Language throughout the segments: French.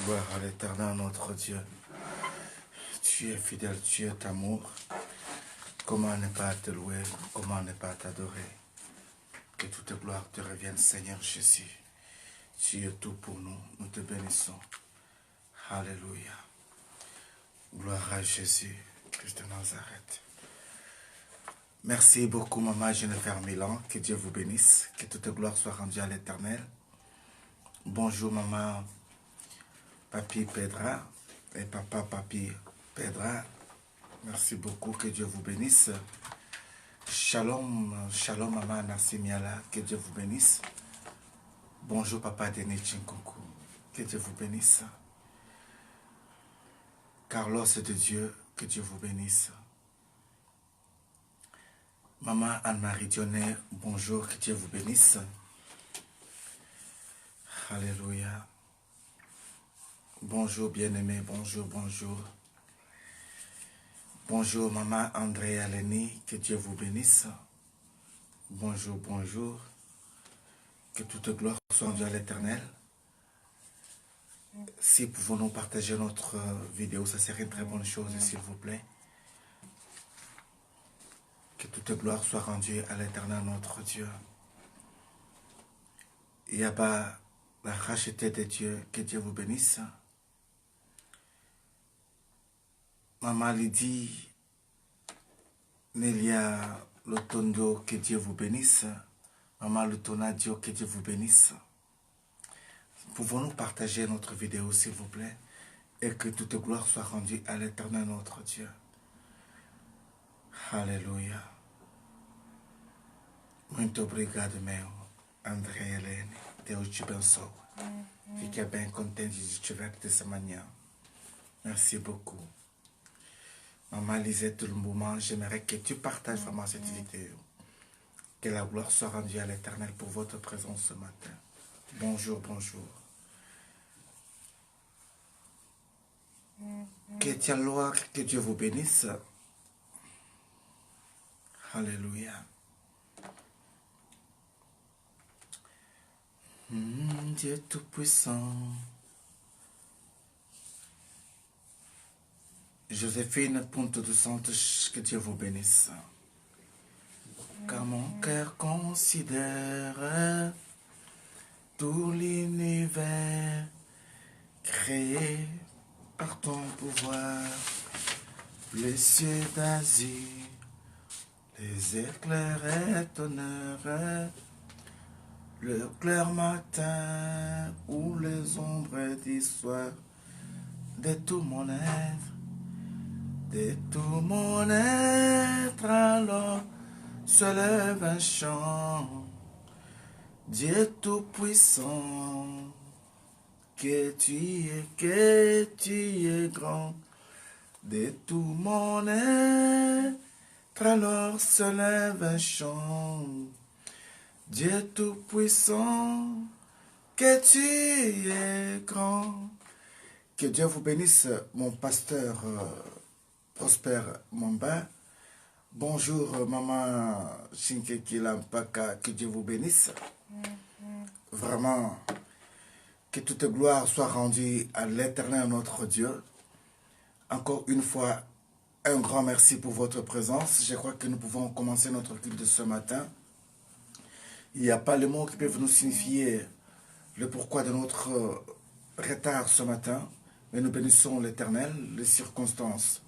Gloire à l'Éternel, notre Dieu. Tu es fidèle, tu es amour. Comment ne pas te louer, comment ne pas t'adorer. Que toute gloire te revienne, Seigneur Jésus. Tu es tout pour nous, nous te bénissons. Alléluia. Gloire à Jésus, Christ de Nazareth. Merci beaucoup, maman Jennifer Milan. Que Dieu vous bénisse. Que toute gloire soit rendue à l'Éternel. Bonjour, maman Papi Pedra et papa Papi Pedra. Merci beaucoup. Que Dieu vous bénisse. Shalom, shalom, maman Nassimiala. Que Dieu vous bénisse. Bonjour, papa Denis Chinkonkou. Que Dieu vous bénisse. Carlos de Dieu, que Dieu vous bénisse. Maman Anne-Marie Dionnet, bonjour, que Dieu vous bénisse. Alléluia. Bonjour, bien-aimé, bonjour, bonjour. Bonjour, maman Andrea Lenny, que Dieu vous bénisse. Bonjour, bonjour. Que toute gloire soit rendue à l'Éternel. Si pouvons-nous partager notre vidéo, ça serait une très bonne chose, s'il vous plaît. Que toute gloire soit rendue à l'Éternel, notre Dieu. Yaba, la racheté de Dieu, que Dieu vous bénisse. Maman Lydie, Nelia Lotondo, que Dieu vous bénisse. Maman Lutonadio, que Dieu vous bénisse. Pouvons-nous partager notre vidéo, s'il vous plaît, et que toute gloire soit rendue à l'Éternel, notre Dieu. Alléluia. Muito obrigado, meu André Helene. Deus te abençoe. Fique bem contente de estiver aqui dessa manhã. Merci beaucoup. Maman Lisette Lumbouma, j'aimerais que tu partages vraiment cette vidéo. Que la gloire soit rendue à l'Éternel pour votre présence ce matin. Bonjour, bonjour. Que Dieu gloire, que Dieu vous bénisse. Alléluia. Dieu Tout-Puissant. Joséphine Ponte de Santos, que Dieu vous bénisse. Car mon cœur considère tout l'univers créé par ton pouvoir, les cieux d'Asie, les éclairs étonnèrent, le clair matin ou les ombres du soir, de tout mon être, de tout mon être, alors se lève un chant. Dieu Tout-Puissant, que tu es grand, de tout mon être, alors se lève un chant. Dieu Tout-Puissant, que tu es grand. Que Dieu vous bénisse, mon pasteur Prosper Mamba. Bonjour, maman Shinkeki Lampaka, que Dieu vous bénisse. Vraiment, que toute gloire soit rendue à l'Éternel, notre Dieu. Encore une fois, un grand merci pour votre présence. Je crois que nous pouvons commencer notre culte de ce matin. Il n'y a pas les mots qui peuvent nous signifier le pourquoi de notre retard ce matin, mais nous bénissons l'Éternel. Les circonstances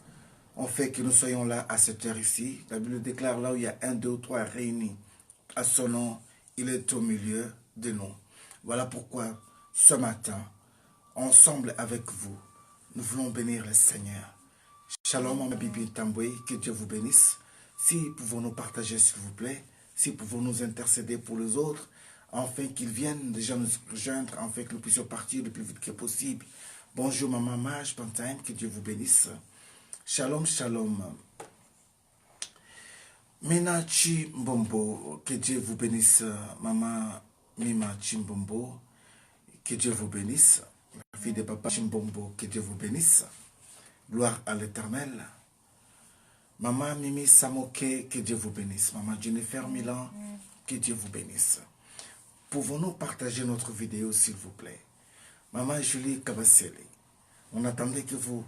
ont fait que nous soyons là à cette heure ici. La Bible déclare là où il y a 1, 2 ou 3 réunis à son nom, il est au milieu de nous. Voilà pourquoi ce matin, ensemble avec vous, nous voulons bénir le Seigneur. Shalom, ma Bibi Tamboué, que Dieu vous bénisse. Si pouvons nous partager, s'il vous plaît, si pouvons nous intercéder pour les autres, afin qu'ils viennent déjà nous rejoindre, afin que nous puissions partir le plus vite que possible. Bonjour, maman Mage Pantime, que Dieu vous bénisse. Shalom, shalom. Minachi Mbombo, que Dieu vous bénisse. Maman Mima Chimbombo, que Dieu vous bénisse. La fille de papa Chimbombo, que Dieu vous bénisse. Gloire à l'Éternel. Maman Mimi Samoke, que Dieu vous bénisse. Maman Jennifer Milan, que Dieu vous bénisse. Pouvons-nous partager notre vidéo, s'il vous plaît? Maman Julie Kabasele, On attendait que vous,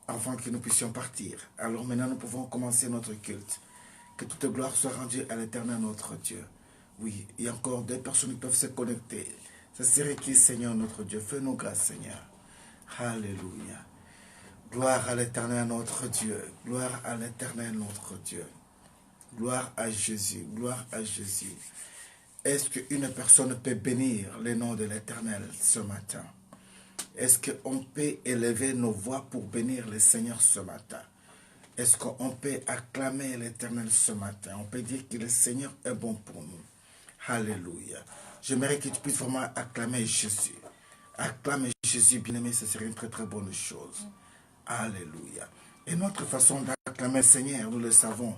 avant que nous puissions partir. Alors maintenant, nous pouvons commencer notre culte. Que toute gloire soit rendue à l'Éternel, notre Dieu. Oui, il y a encore des personnes qui peuvent se connecter. Ce serait qui, Seigneur, notre Dieu? Fais-nous grâce, Seigneur. Alléluia. Gloire à l'Éternel, notre Dieu. Gloire à l'Éternel, notre Dieu. Gloire à Jésus. Gloire à Jésus. Est-ce qu'une personne peut bénir le nom de l'Éternel ce matin? Est-ce qu'on peut élever nos voix pour bénir le Seigneur ce matin? Est-ce qu'on peut acclamer l'Éternel ce matin? On peut dire que le Seigneur est bon pour nous. Alléluia. J'aimerais que tu puisses vraiment acclamer Jésus. Acclamer Jésus, bien-aimé, ce serait une très très bonne chose. Alléluia. Et notre façon d'acclamer le Seigneur, nous le savons,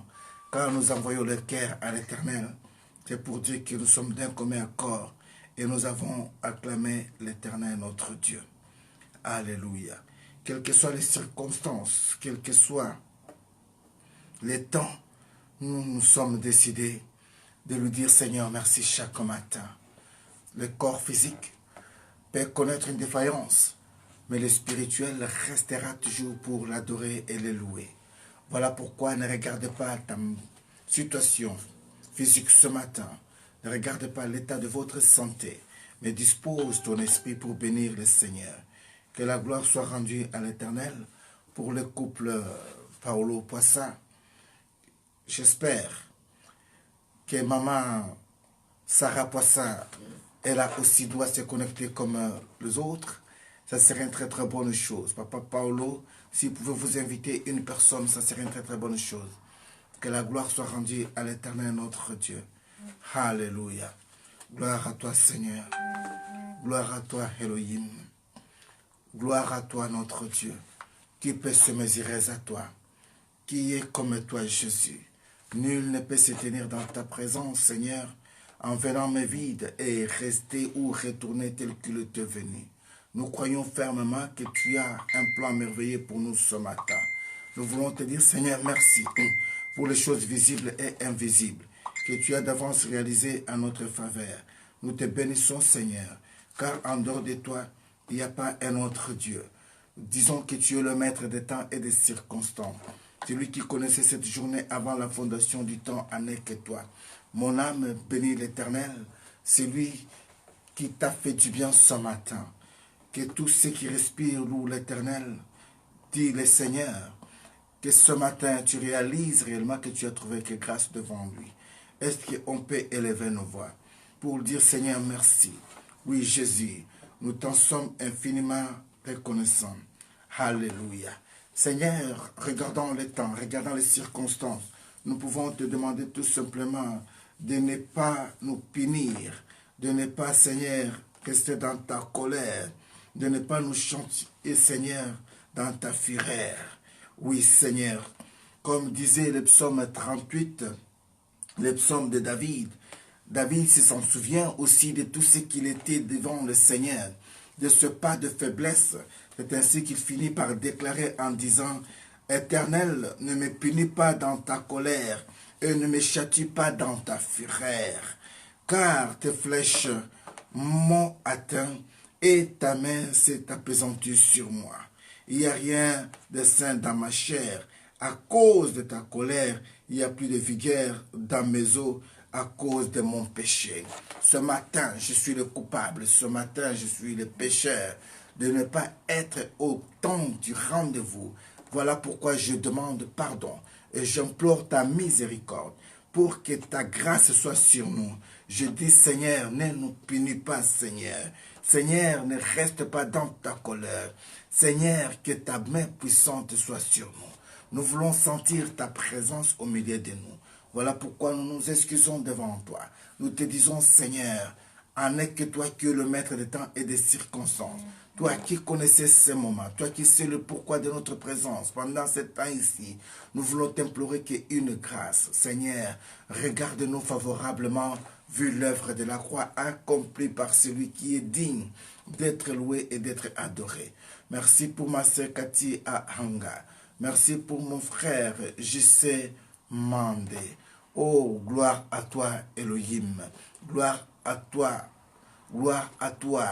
quand nous envoyons le cœur à l'Éternel, c'est pour dire que nous sommes d'un commun accord et nous avons acclamé l'Éternel, notre Dieu. Alléluia. Quelles que soient les circonstances, quels que soient les temps, nous nous sommes décidés de lui dire Seigneur merci chaque matin. Le corps physique peut connaître une défaillance, mais le spirituel restera toujours pour l'adorer et le louer. Voilà pourquoi ne regarde pas ta situation physique ce matin. Ne regarde pas l'état de votre santé, mais dispose ton esprit pour bénir le Seigneur. Que la gloire soit rendue à l'Éternel pour le couple Paolo Poisson. J'espère que maman Sarah Poisson, elle a aussi doit se connecter comme les autres. Ça serait une très très bonne chose. Papa Paolo, si vous pouvez vous inviter une personne, ça serait une très très bonne chose. Que la gloire soit rendue à l'Éternel notre Dieu. Alléluia. Gloire à toi Seigneur. Gloire à toi Elohim. Gloire à toi notre Dieu. Qui peut se mesurer à toi? Qui est comme toi Jésus? Nul ne peut se tenir dans ta présence Seigneur en venant me vide et rester ou retourner tel qu'il était venu. Nous croyons fermement que tu as un plan merveilleux pour nous ce matin. Nous voulons te dire Seigneur merci pour les choses visibles et invisibles que tu as d'avance réalisées en notre faveur. Nous te bénissons Seigneur, car en dehors de toi, il n'y a pas un autre Dieu. Disons que tu es le maître des temps et des circonstances. Celui qui connaissait cette journée avant la fondation du temps n'est que toi. Mon âme bénit l'Éternel, c'est lui qui t'a fait du bien ce matin. Que tous ceux qui respirent louent l'Éternel, dit le Seigneur. Que ce matin tu réalises réellement que tu as trouvé que grâce devant lui. Est-ce qu'on peut élever nos voix pour dire Seigneur merci? Oui Jésus, nous t'en sommes infiniment reconnaissants. Alléluia. Seigneur, regardons les temps, regardons les circonstances. Nous pouvons te demander tout simplement de ne pas nous punir, de ne pas, Seigneur, rester dans ta colère, de ne pas nous chanter, Seigneur, dans ta fureur. Oui, Seigneur, comme disait le psaume 38, le psaume de David, David s'en souvient aussi de tout ce qu'il était devant le Seigneur, de ce pas de faiblesse. C'est ainsi qu'il finit par déclarer en disant « Éternel, ne me punis pas dans ta colère et ne me châtie pas dans ta fureur, car tes flèches m'ont atteint et ta main s'est apesantie sur moi. Il n'y a rien de sain dans ma chair. À cause de ta colère, il n'y a plus de vigueur dans mes os à cause de mon péché. Ce matin, je suis le coupable. Ce matin, je suis le pécheur de ne pas être au temps du rendez-vous. Voilà pourquoi je demande pardon et j'implore ta miséricorde pour que ta grâce soit sur nous. Je dis, Seigneur, ne nous punis pas, Seigneur. Seigneur, ne reste pas dans ta colère. Seigneur, que ta main puissante soit sur nous. Nous voulons sentir ta présence au milieu de nous. Voilà pourquoi nous nous excusons devant toi. Nous te disons, Seigneur, en est que toi qui es le maître des temps et des circonstances. Toi qui connaissais ces moments, toi qui sais le pourquoi de notre présence pendant ce temps ici, nous voulons t'implorer qu'une grâce, Seigneur, regarde-nous favorablement, vu l'œuvre de la croix accomplie par celui qui est digne d'être loué et d'être adoré. Merci pour ma sœur Cathy à Hanga. Merci pour mon frère J.C. Mandé. Oh, gloire à toi, Elohim. Gloire à toi. Gloire à toi.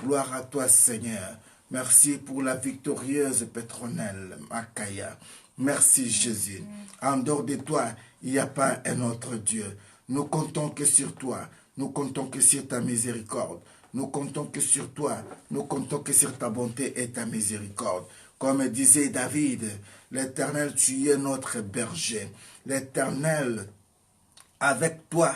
Gloire à toi, Seigneur. Merci pour la victorieuse Pétronelle, Makaya. Merci Jésus. En dehors de toi, il n'y a pas un autre Dieu. Nous comptons que sur toi. Nous comptons que sur ta miséricorde. Nous comptons que sur toi. Nous comptons que sur ta bonté et ta miséricorde. Comme disait David, l'Éternel, tu es notre berger. L'Éternel, avec toi,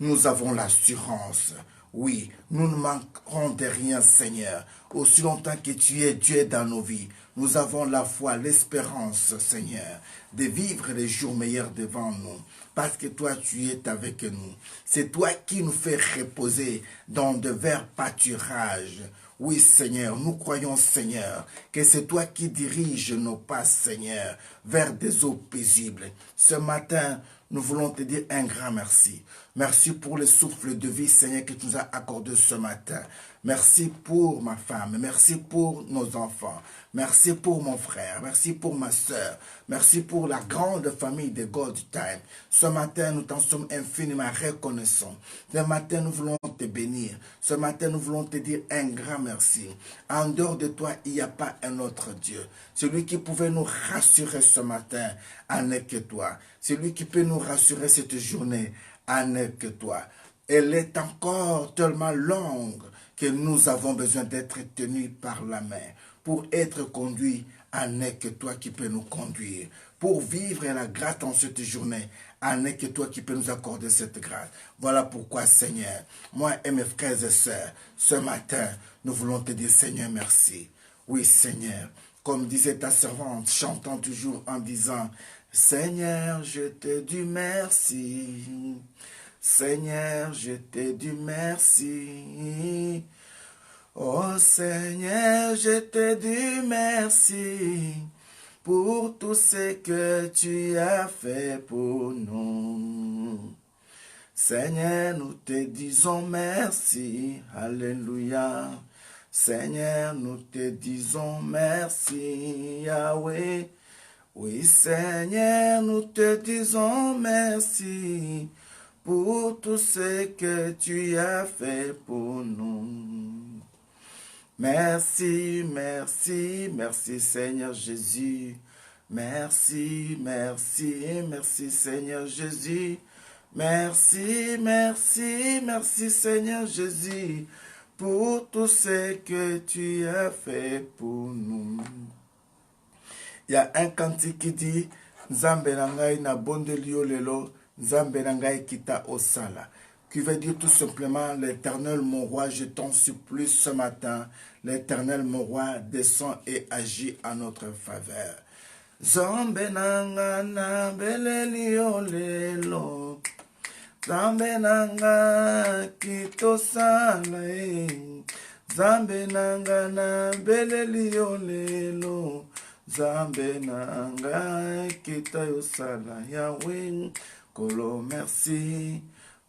nous avons l'assurance. Oui, nous ne manquerons de rien, Seigneur. Aussi longtemps que tu es Dieu dans nos vies, nous avons la foi, l'espérance, Seigneur, de vivre les jours meilleurs devant nous. Parce que toi, tu es avec nous. C'est toi qui nous fais reposer dans de verts pâturages. Oui, Seigneur, nous croyons, Seigneur, que c'est toi qui diriges nos pas, Seigneur, vers des eaux paisibles. Ce matin, nous voulons te dire un grand merci. Merci pour le souffle de vie, Seigneur, que tu nous as accordé ce matin. Merci pour ma femme. Merci pour nos enfants. Merci pour mon frère. Merci pour ma soeur. Merci pour la grande famille de God Time. Ce matin, nous t'en sommes infiniment reconnaissants. Ce matin, nous voulons te bénir. Ce matin, nous voulons te dire un grand merci. En dehors de toi, il n'y a pas un autre Dieu. Celui qui pouvait nous rassurer ce matin, n'est que toi. Celui qui peut nous rassurer cette journée, n'est que toi. Elle est encore tellement longue que nous avons besoin d'être tenus par la main. Pour être conduits, n'est que toi qui peux nous conduire. Pour vivre la grâce en cette journée, n'est que toi qui peux nous accorder cette grâce. Voilà pourquoi, Seigneur, moi et mes frères et sœurs, ce matin, nous voulons te dire, Seigneur, merci. Oui, Seigneur, comme disait ta servante, chantant toujours en disant, Seigneur, je te dis merci. Seigneur, je te dis merci. Oh Seigneur, je te dis merci pour tout ce que tu as fait pour nous. Seigneur, nous te disons merci. Alléluia. Seigneur, nous te disons merci. Yahweh. Oui, Seigneur, nous te disons merci pour tout ce que tu as fait pour nous. Merci, merci, merci Seigneur Jésus. Merci, merci, merci Seigneur Jésus. Merci, merci, merci Seigneur Jésus pour tout ce que tu as fait pour nous. Il y a un cantique qui dit Nzambe nangai na bondelio lelo, Nzambe nangai kita osala, qui veut dire tout simplement l'Éternel mon roi, je t'en supplie ce matin, l'Éternel mon roi descend et agit en notre faveur. Nzambe nanga na belelio lelo, Nzambe nanga kita osala, Nzambe nanga na belelio lelo, Nzambe nanga kita yosala Yahweh kolo merci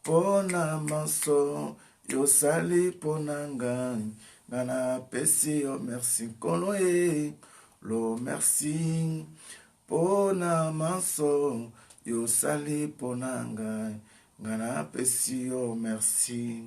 pona maso yosali pona ngai ngana pesi yo merci kolo lo merci pona maso yosali pona ngai ngana pesi yo merci.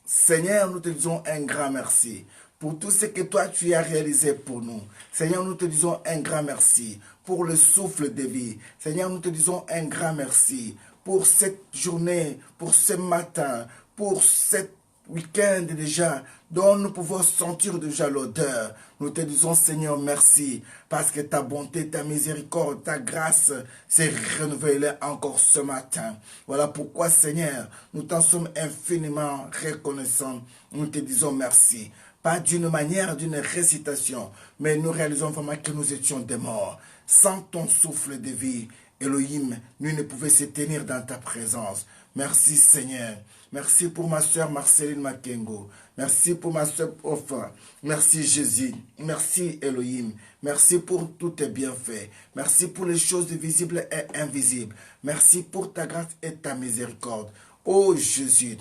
Seigneur, nous te disons un grand merci pour tout ce que toi tu as réalisé pour nous. Seigneur, nous te disons un grand merci pour le souffle de vie. Seigneur, nous te disons un grand merci pour cette journée, pour ce matin, pour cette week-end déjà, dont nous pouvons sentir déjà l'odeur. Nous te disons, Seigneur, merci, parce que ta bonté, ta miséricorde, ta grâce s'est renouvelée encore ce matin. Voilà pourquoi, Seigneur, nous t'en sommes infiniment reconnaissants. Nous te disons merci. Pas d'une manière, d'une récitation, mais nous réalisons vraiment que nous étions des morts. Sans ton souffle de vie, Elohim, nous ne pouvions se tenir dans ta présence. Merci Seigneur. Merci pour ma soeur Marceline Makengo. Merci pour ma soeur Ofa. Merci Jésus. Merci Elohim. Merci pour tous tes bienfaits. Merci pour les choses visibles et invisibles. Merci pour ta grâce et ta miséricorde. Oh Jésus,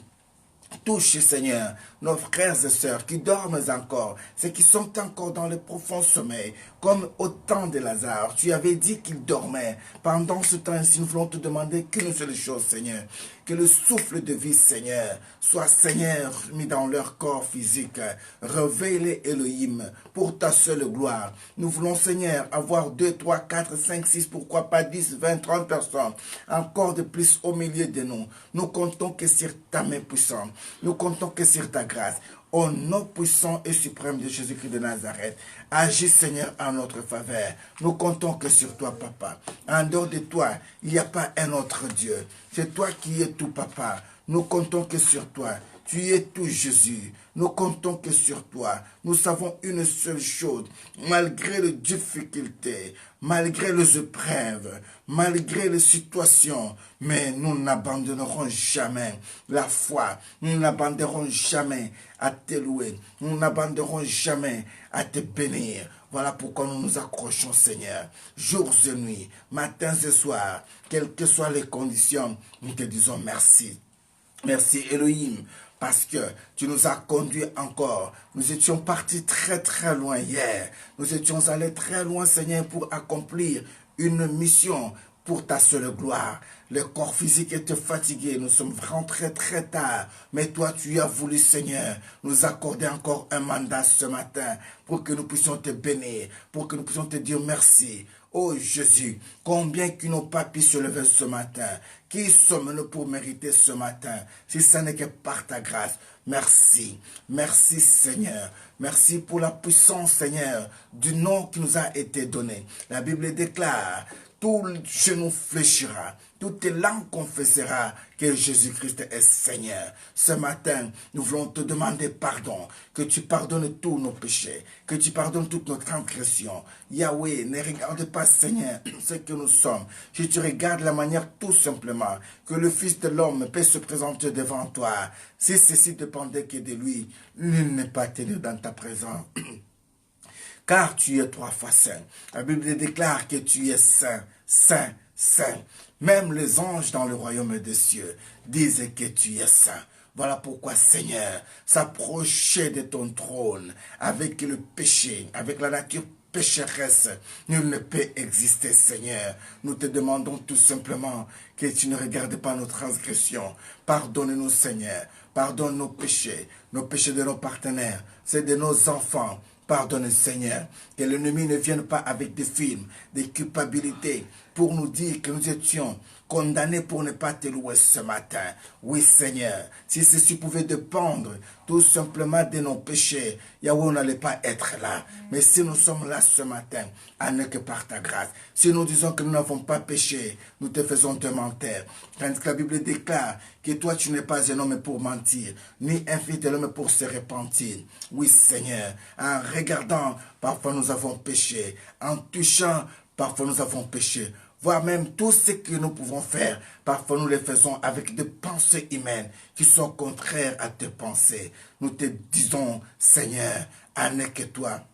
Touche, Seigneur, nos frères et sœurs qui dorment encore, ceux qui sont encore dans le profond sommeil, comme au temps de Lazare. Tu avais dit qu'ils dormaient. Pendant ce temps-ci, nous voulons te demander qu'une seule chose, Seigneur. Que le souffle de vie, Seigneur, soit, Seigneur, mis dans leur corps physique. Réveille-les, Elohim, pour ta seule gloire. Nous voulons, Seigneur, avoir 2, 3, 4, 5, 6, pourquoi pas 10, 20, 30 personnes. Encore de plus au milieu de nous. Nous comptons que sur ta main puissante. Nous comptons que sur ta grâce. Au nom puissant et suprême de Jésus-Christ de Nazareth, agis, Seigneur, en notre faveur. Nous comptons que sur toi, Papa. En dehors de toi, il n'y a pas un autre Dieu. C'est toi qui es tout, Papa. Nous comptons que sur toi. Tu es tout, Jésus. Nous comptons que sur toi. Nous savons une seule chose. Malgré les difficultés, malgré les épreuves, malgré les situations, mais nous n'abandonnerons jamais la foi. Nous n'abandonnerons jamais à te louer. Nous n'abandonnerons jamais à te bénir. Voilà pourquoi nous nous accrochons, Seigneur, jours et nuits, matins et soirs, quelles que soient les conditions, nous te disons merci. Merci Elohim, parce que tu nous as conduits encore. Nous étions partis très très loin hier. Nous étions allés très loin, Seigneur, pour accomplir une mission pour ta seule gloire. Le corps physique était fatigué. Nous sommes rentrés très tard. Mais toi, tu as voulu, Seigneur, nous accorder encore un mandat ce matin pour que nous puissions te bénir, pour que nous puissions te dire merci. Oh Jésus, combien qui n'ont pas pu se lever ce matin? Qui sommes-nous pour mériter ce matin? Si ce n'est que par ta grâce. Merci. Merci Seigneur. Merci pour la puissance, Seigneur, du nom qui nous a été donné. La Bible déclare, tout genou fléchira, toute langue confessera que Jésus-Christ est Seigneur. Ce matin, nous voulons te demander pardon, que tu pardonnes tous nos péchés, que tu pardonnes toutes nos transgressions. Yahweh, ne regarde pas, Seigneur, ce que nous sommes. Si tu regardes la manière tout simplement que le Fils de l'homme peut se présenter devant toi, si ceci dépendait que de lui, nul n'est pas tenu dans ta présence. Car tu es 3 fois saint. La Bible déclare que tu es saint, saint, saint. Même les anges dans le royaume des cieux disent que tu es saint. Voilà pourquoi, Seigneur, s'approcher de ton trône avec le péché, avec la nature pécheresse, nul ne peut exister, Seigneur. Nous te demandons tout simplement que tu ne regardes pas nos transgressions. Pardonne-nous, Seigneur. Pardonne nos péchés de nos partenaires, c'est de nos enfants. Pardonne, Seigneur, que l'ennemi ne vienne pas avec des films, des culpabilités, pour nous dire que nous étions condamnés pour ne pas te louer ce matin. Oui, Seigneur, si ceci pouvait dépendre tout simplement de nos péchés, Yahweh, on n'allait pas être là. Mais si nous sommes là ce matin, à ne que par ta grâce, si nous disons que nous n'avons pas péché, nous te faisons te mentir. Quand la Bible déclare que toi, tu n'es pas un homme pour mentir, ni un fils de l'homme pour se repentir. Oui, Seigneur, en regardant, parfois nous avons péché. En touchant, parfois nous avons péché. Voire même tout ce que nous pouvons faire, parfois nous le faisons avec des pensées humaines qui sont contraires à tes pensées. Nous te disons, Seigneur, n'est que toi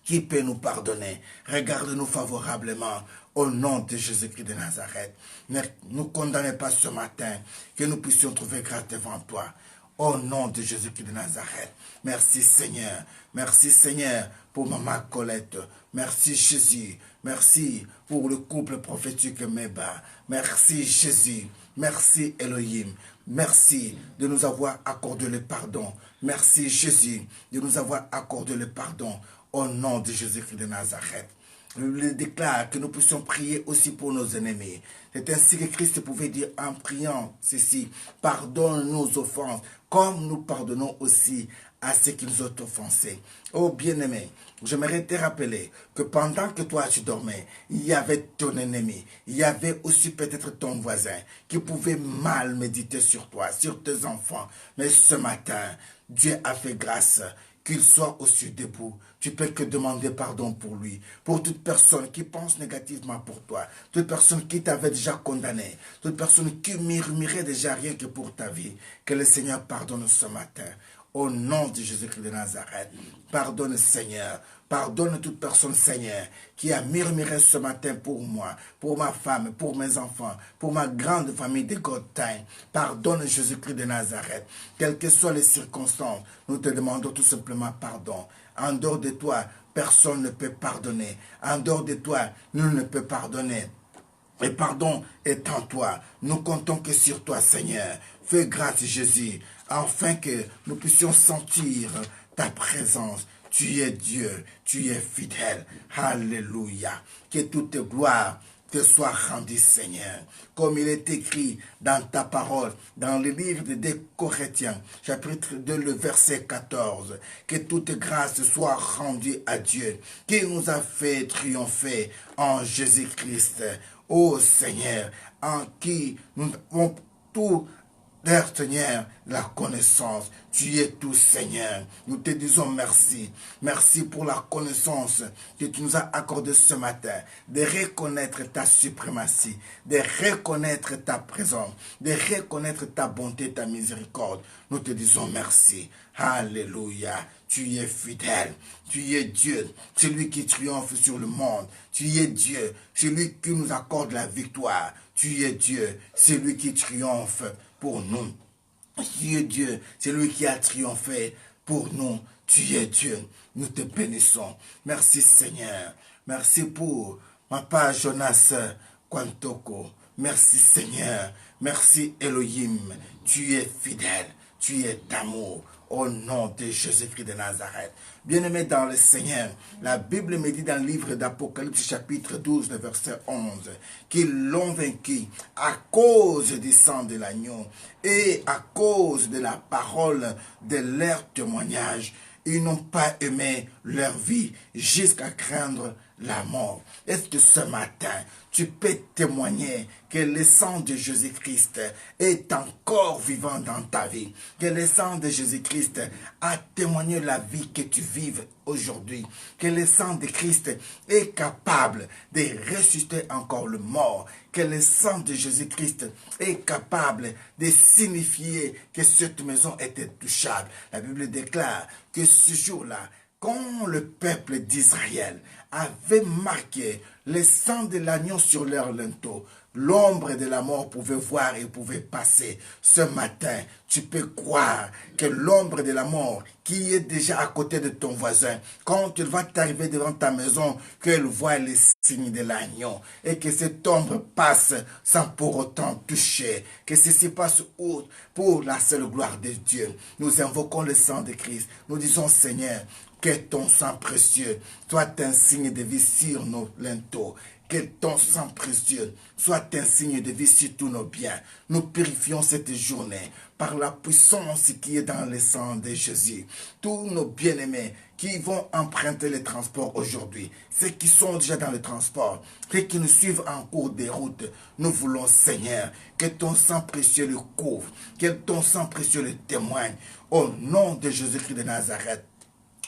qui peut nous pardonner. Regarde-nous favorablement au nom de Jésus-Christ de Nazareth. Ne nous condamnez pas ce matin, que nous puissions trouver grâce devant toi. Au nom de Jésus-Christ de Nazareth. Merci Seigneur. Merci Seigneur pour Maman Colette. Merci Jésus. Merci pour le couple prophétique Meba. Merci Jésus. Merci Elohim. Merci de nous avoir accordé le pardon. Merci Jésus de nous avoir accordé le pardon. Au nom de Jésus-Christ de Nazareth. Je déclare que nous puissions prier aussi pour nos ennemis. C'est ainsi que Christ pouvait dire en priant ceci, pardonne nos offenses, comme nous pardonnons aussi à ceux qui nous ont offensés. Oh bien-aimé, j'aimerais te rappeler que pendant que toi tu dormais, il y avait ton ennemi, il y avait aussi peut-être ton voisin qui pouvait mal méditer sur toi, sur tes enfants. Mais ce matin, Dieu a fait grâce. Qu'il soit aussi debout, tu peux que demander pardon pour lui. Pour toute personne qui pense négativement pour toi, toute personne qui t'avait déjà condamné, toute personne qui murmurait déjà rien que pour ta vie, que le Seigneur pardonne ce matin. Au nom de Jésus-Christ de Nazareth. Pardonne, Seigneur. Pardonne toute personne, Seigneur, qui a murmuré ce matin pour moi, pour ma femme, pour mes enfants, pour ma grande famille de God Time. Pardonne, Jésus-Christ de Nazareth. Quelles que soient les circonstances, nous te demandons tout simplement pardon. En dehors de toi, personne ne peut pardonner. En dehors de toi, nul ne peut pardonner. Et pardon est en toi. Nous comptons que sur toi, Seigneur. Fais grâce, Jésus, afin que nous puissions sentir ta présence. Tu es Dieu, tu es fidèle. Alléluia. Que toute gloire te soit rendue, Seigneur. Comme il est écrit dans ta parole, dans le livre de 2 Corinthiens, chapitre 2, le verset 14. Que toute grâce soit rendue à Dieu, qui nous a fait triompher en Jésus-Christ. Ô Seigneur, en qui nous avons tout, Seigneur, la connaissance. Tu es tout, Seigneur. Nous te disons merci. Merci pour la connaissance que tu nous as accordée ce matin. De reconnaître ta suprématie. De reconnaître ta présence. De reconnaître ta bonté, ta miséricorde. Nous te disons merci. Alléluia. Tu es fidèle. Tu es Dieu. Celui qui triomphe sur le monde. Tu es Dieu. Celui qui nous accorde la victoire. Tu es Dieu. Celui qui triomphe pour nous. Tu es Dieu, c'est lui qui a triomphé pour nous. Tu es Dieu, nous te bénissons. Merci Seigneur. Merci pour ma père Jonas Kwantoko. Merci Seigneur. Merci Elohim. Tu es fidèle, tu es d'amour. Au nom de Jésus-Christ de Nazareth. Bien-aimé dans le Seigneur, la Bible me dit dans le livre d'Apocalypse chapitre 12, le verset 11, qu'ils l'ont vaincu à cause du sang de l'agneau et à cause de la parole de leur témoignage. Ils n'ont pas aimé leur vie jusqu'à craindre la mort. Est-ce que ce matin, tu peux témoigner que le sang de Jésus-Christ est encore vivant dans ta vie, que le sang de Jésus-Christ a témoigné la vie que tu vives aujourd'hui, que le sang de Christ est capable de ressusciter encore le mort, que le sang de Jésus-Christ est capable de signifier que cette maison était touchable. La Bible déclare que ce jour-là, quand le peuple d'Israël avait marqué le sang de l'agneau sur leur linteau, l'ombre de la mort pouvait voir et pouvait passer. Ce matin, tu peux croire que l'ombre de la mort qui est déjà à côté de ton voisin, quand il va t'arriver devant ta maison, qu'elle voit les signes de l'agneau et que cette ombre passe sans pour autant toucher, que ceci passe pour la seule gloire de Dieu. Nous invoquons le sang de Christ. Nous disons, Seigneur, que ton sang précieux soit un signe de vie sur nos linteaux. Que ton sang précieux soit un signe de vie sur tous nos biens. Nous purifions cette journée par la puissance qui est dans le sang de Jésus. Tous nos bien-aimés qui vont emprunter les transports aujourd'hui, ceux qui sont déjà dans le transport, ceux qui nous suivent en cours des routes, nous voulons, Seigneur, que ton sang précieux le couvre, que ton sang précieux le témoigne. Au nom de Jésus-Christ de Nazareth.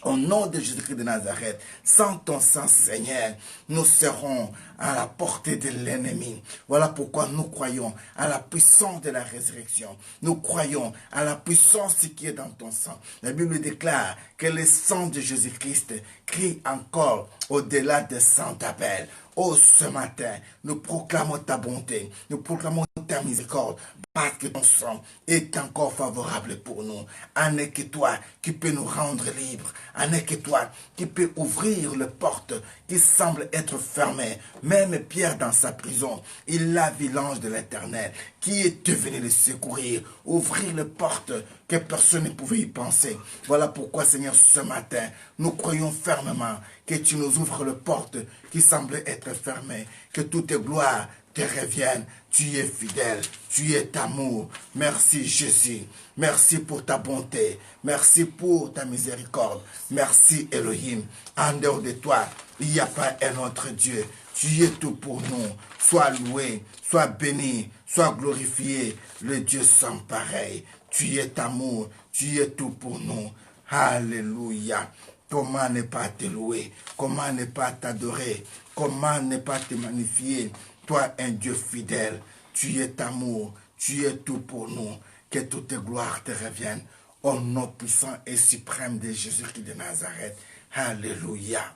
Au nom de Jésus-Christ de Nazareth, sans ton sang, Seigneur, nous serons à la portée de l'ennemi. Voilà pourquoi nous croyons à la puissance de la résurrection. Nous croyons à la puissance qui est dans ton sang. La Bible déclare que le sang de Jésus-Christ crie encore au-delà des sang d'Abel. Oh, ce matin, nous proclamons ta bonté, nous proclamons ta miséricorde, parce que ton sang est encore favorable pour nous. En est que toi qui peux nous rendre libres, en est que toi qui peux ouvrir les portes qui semblent être fermées. Même Pierre dans sa prison, il a vu l'ange de l'Éternel qui est venu le secourir, ouvrir les portes que personne ne pouvait y penser. Voilà pourquoi, Seigneur, ce matin, nous croyons fermement que tu nous ouvres les portes qui semblaient être fermées, que toute gloire te revienne. Tu es fidèle, tu es amour. Merci Jésus, merci pour ta bonté, merci pour ta miséricorde, merci Elohim. En dehors de toi, il n'y a pas un autre Dieu. Tu es tout pour nous. Sois loué, sois béni, sois glorifié, le Dieu sans pareil. Tu es amour, tu es tout pour nous. Alléluia. Comment ne pas te louer? Comment ne pas t'adorer? Comment ne pas te magnifier? Toi, un Dieu fidèle, tu es amour, tu es tout pour nous. Que toute gloire te revienne. Au nom puissant et suprême de Jésus-Christ de Nazareth. Alléluia.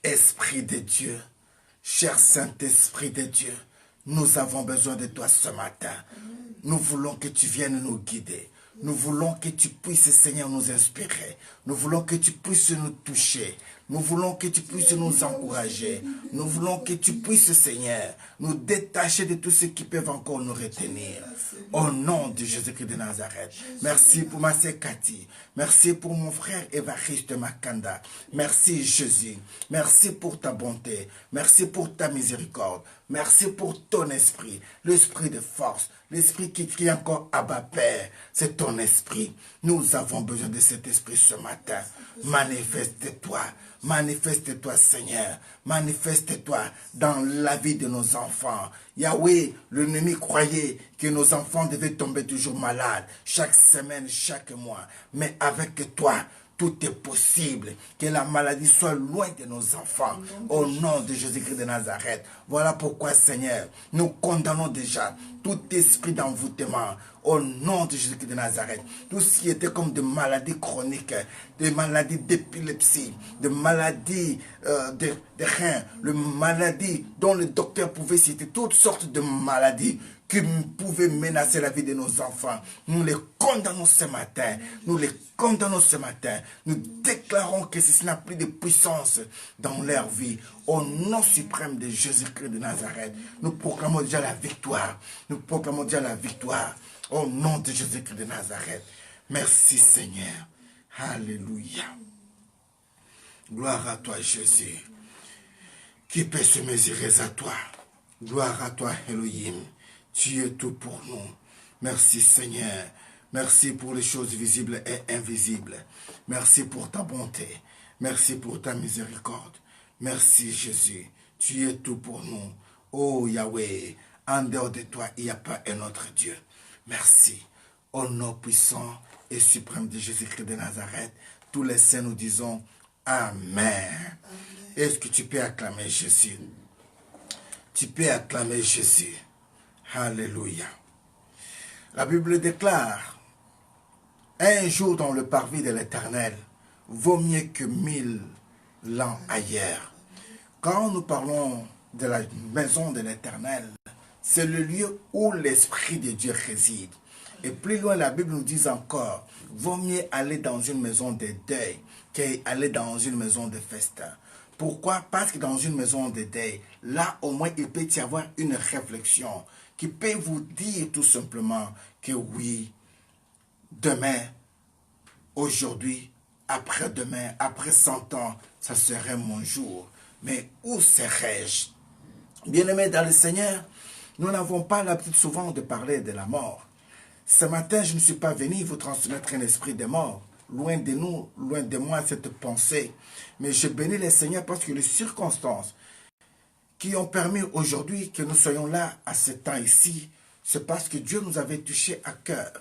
Esprit de Dieu, cher Saint-Esprit de Dieu, nous avons besoin de toi ce matin. Nous voulons que tu viennes nous guider. Nous voulons que tu puisses, Seigneur, nous inspirer. Nous voulons que tu puisses nous toucher. Nous voulons que tu puisses nous encourager. Nous voulons que tu puisses, Seigneur, nous détacher de tout ce qui peut encore nous retenir. Au nom de Jésus-Christ de Nazareth. Merci pour ma sœur Cathy. Merci pour mon frère Évariste Makanda. Merci Jésus. Merci pour ta bonté. Merci pour ta miséricorde. Merci pour ton esprit. L'esprit de force. L'esprit qui crie encore Abba Père. C'est ton esprit. Nous avons besoin de cet esprit ce matin. Manifeste-toi. Manifeste-toi, Seigneur. Manifeste-toi dans la vie de nos enfants. Yahweh, l'ennemi croyait que nos enfants devaient tomber toujours malades, chaque semaine, chaque mois. Mais avec toi, tout est possible. Que la maladie soit loin de nos enfants. Au nom de Jésus-Christ de Nazareth. Voilà pourquoi, Seigneur, nous condamnons déjà tout esprit d'envoûtement. Au nom de Jésus-Christ de Nazareth. Tout ce qui était comme des maladies chroniques, des maladies d'épilepsie, des maladies de reins, les maladies dont le docteur pouvait citer, toutes sortes de maladies qui pouvaient menacer la vie de nos enfants. Nous les condamnons ce matin. Nous les condamnons ce matin. Nous déclarons que ceci n'a plus de puissance dans leur vie. Au nom suprême de Jésus-Christ de Nazareth, nous proclamons déjà la victoire. Nous proclamons déjà la victoire. Au nom de Jésus-Christ de Nazareth. Merci Seigneur. Alléluia. Gloire à toi Jésus. Qui peut se mesurer à toi? Gloire à toi Elohim. Tu es tout pour nous. Merci Seigneur. Merci pour les choses visibles et invisibles. Merci pour ta bonté. Merci pour ta miséricorde. Merci Jésus. Tu es tout pour nous. Oh Yahweh, en dehors de toi, il n'y a pas un autre Dieu. Merci. Au nom puissant et suprême de Jésus-Christ de Nazareth, tous les saints nous disons Amen. Est-ce que tu peux acclamer Jésus? Tu peux acclamer Jésus. Alléluia. La Bible déclare, un jour dans le parvis de l'Éternel vaut mieux que 1000 ans ailleurs. Quand nous parlons de la maison de l'Éternel, c'est le lieu où l'Esprit de Dieu réside. Et plus loin, la Bible nous dit encore, vaut mieux aller dans une maison de deuil qu'aller dans une maison de festin. Pourquoi? Parce que dans une maison de deuil, là au moins il peut y avoir une réflexion qui peut vous dire tout simplement que oui, demain, aujourd'hui, après-demain, après 100 ans, ça serait mon jour. Mais où serais-je? Bien-aimés dans le Seigneur, nous n'avons pas l'habitude souvent de parler de la mort. Ce matin, je ne suis pas venu vous transmettre un esprit de mort. Loin de nous, loin de moi cette pensée. Mais je bénis le Seigneur parce que les circonstances qui ont permis aujourd'hui que nous soyons là à ce temps ici, c'est parce que Dieu nous avait touchés à cœur.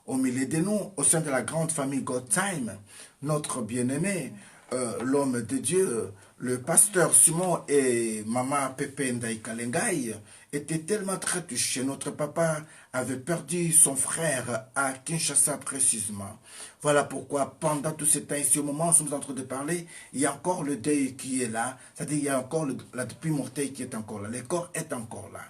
Au milieu de nous, au sein de la grande famille God Time, notre bien-aimé, l'homme de Dieu, le pasteur Simon et maman Pepe Ndaï Kalengaï étaient tellement très touchés. Notre papa avait perdu son frère à Kinshasa précisément. Voilà pourquoi pendant tout ce temps ici, au moment où nous sommes en train de parler, il y a encore le deuil qui est là. C'est-à-dire il y a encore la dépouille mortelle qui est encore là. Le corps est encore là.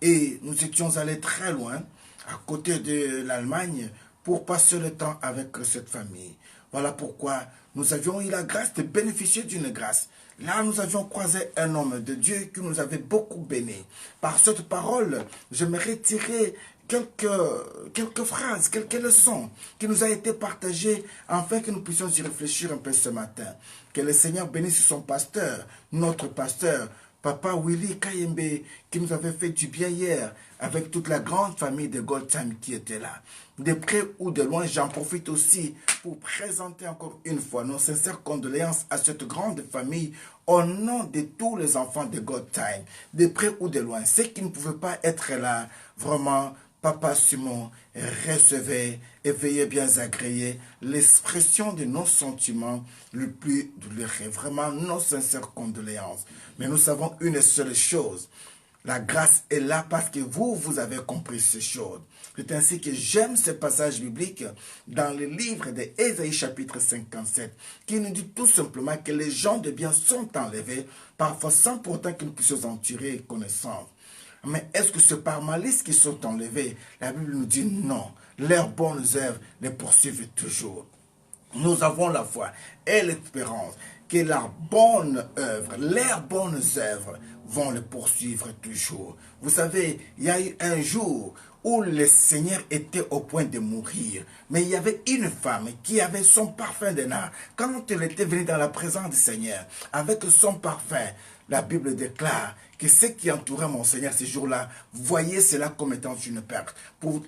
Et nous étions allés très loin, à côté de l'Allemagne, pour passer le temps avec cette famille. Voilà pourquoi nous avions eu la grâce de bénéficier d'une grâce. Là, nous avions croisé un homme de Dieu qui nous avait beaucoup béni. Par cette parole, j'aimerais tirer quelques phrases, quelques leçons qui nous a été partagées afin que nous puissions y réfléchir un peu ce matin. Que le Seigneur bénisse son pasteur, notre pasteur, Papa Willy Kayembe, qui nous avait fait du bien hier avec toute la grande famille de Gold Time qui était là. De près ou de loin, j'en profite aussi pour présenter encore une fois nos sincères condoléances à cette grande famille au nom de tous les enfants de God Time. De près ou de loin, ceux qui ne pouvaient pas être là, vraiment, Papa Simon, recevez et veuillez bien agréer l'expression de nos sentiments le plus douloureux. Vraiment, nos sincères condoléances. Mais nous savons une seule chose. La grâce est là parce que vous avez compris ces choses. C'est ainsi que j'aime ce passage biblique dans le livre d'Ésaïe chapitre 57 qui nous dit tout simplement que les gens de bien sont enlevés, parfois sans pourtant que nous puissions en tirer connaissance. Mais est-ce que c'est par malice qu'ils sont enlevés? La Bible nous dit non. Leurs bonnes œuvres les poursuivent toujours. Nous avons la foi et l'espérance que leurs bonnes œuvres vont le poursuivre toujours. Vous savez, il y a eu un jour où le Seigneur était au point de mourir. Mais il y avait une femme qui avait son parfum de nard. Quand elle était venue dans la présence du Seigneur, avec son parfum, la Bible déclare que ceux qui entouraient mon Seigneur ces jours-là voyaient cela comme étant une perte.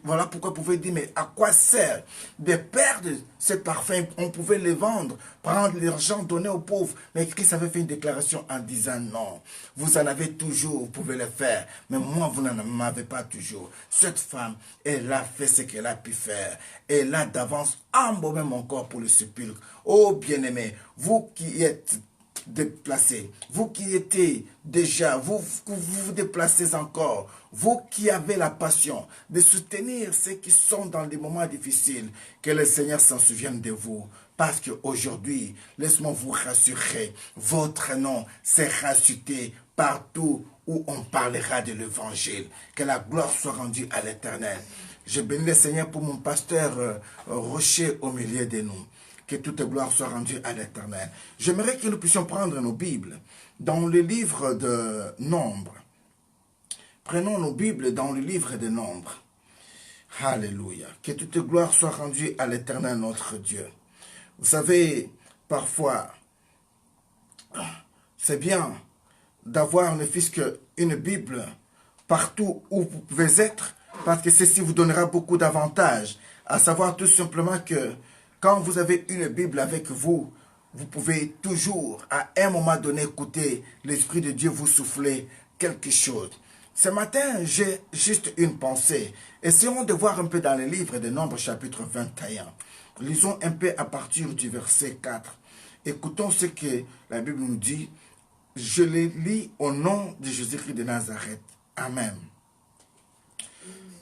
Voilà pourquoi vous pouvez dire, mais à quoi sert de perdre ce parfum? On pouvait les vendre, prendre l'argent, donner aux pauvres. Mais Christ avait fait une déclaration en disant non. Vous en avez toujours, vous pouvez le faire. Mais moi, vous n'en avez pas toujours. Cette femme, elle a fait ce qu'elle a pu faire. Elle a d'avance embaumé mon corps pour le sépulcre. Oh bien-aimé, vous qui êtes déplacés, vous qui étiez déjà, vous vous déplacez encore, vous qui avez la passion de soutenir ceux qui sont dans des moments difficiles, que le Seigneur s'en souvienne de vous. Parce qu'aujourd'hui, laisse-moi vous rassurer, votre nom sera cité partout où on parlera de l'évangile. Que la gloire soit rendue à l'Éternel. Je bénis le Seigneur pour mon pasteur Rocher au milieu de nous. Que toute gloire soit rendue à l'Éternel. J'aimerais que nous puissions prendre nos Bibles dans le livre de Nombre. Prenons nos Bibles dans le livre de Nombre. Alléluia. Que toute gloire soit rendue à l'Éternel notre Dieu. Vous savez, parfois, c'est bien d'avoir ne fût-ce qu'une Bible partout où vous pouvez être, parce que ceci vous donnera beaucoup d'avantages. À savoir tout simplement que quand vous avez une Bible avec vous, vous pouvez toujours, à un moment donné, écouter l'Esprit de Dieu vous souffler quelque chose. Ce matin, j'ai juste une pensée. Essayons de voir un peu dans le livre de Nombres, chapitre 21. Lisons un peu à partir du verset 4. Écoutons ce que la Bible nous dit. Je les lis au nom de Jésus-Christ de Nazareth. Amen.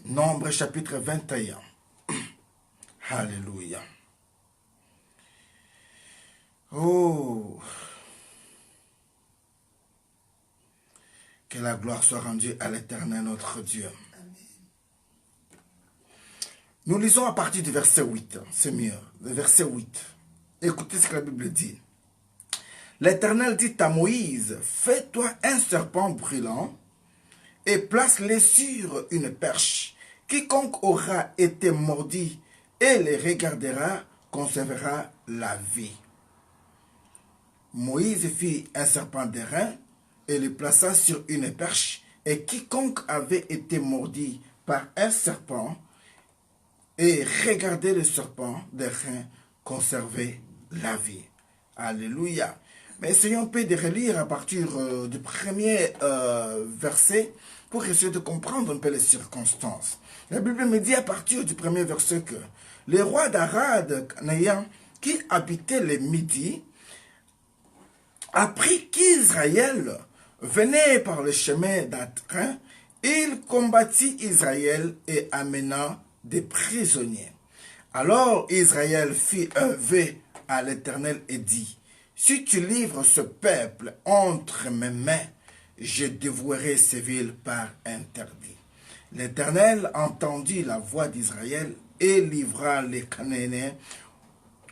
Nombres, chapitre 21. Alléluia. Oh, que la gloire soit rendue à l'Éternel notre Dieu. Amen. Nous lisons à partir du verset 8, c'est mieux, le verset 8. Écoutez ce que la Bible dit. L'Éternel dit à Moïse, fais-toi un serpent brûlant et place-le sur une perche. Quiconque aura été mordi et les regardera conservera la vie. Moïse fit un serpent d'airain et le plaça sur une perche, et quiconque avait été mordi par un serpent et regardait le serpent d'airain conservait la vie. Alléluia. Mais essayons un peu de relire à partir du premier verset pour essayer de comprendre un peu les circonstances. La Bible me dit à partir du premier verset que le roi d'Arad, Canaïen, qui habitait les Midi, apprit qu'Israël venait par le chemin d'Atrin. Il combattit Israël et amena des prisonniers. Alors Israël fit un vœu à l'Éternel et dit, si tu livres ce peuple entre mes mains, je dévouerai ces villes par interdit. L'Éternel entendit la voix d'Israël et livra les Cananéens.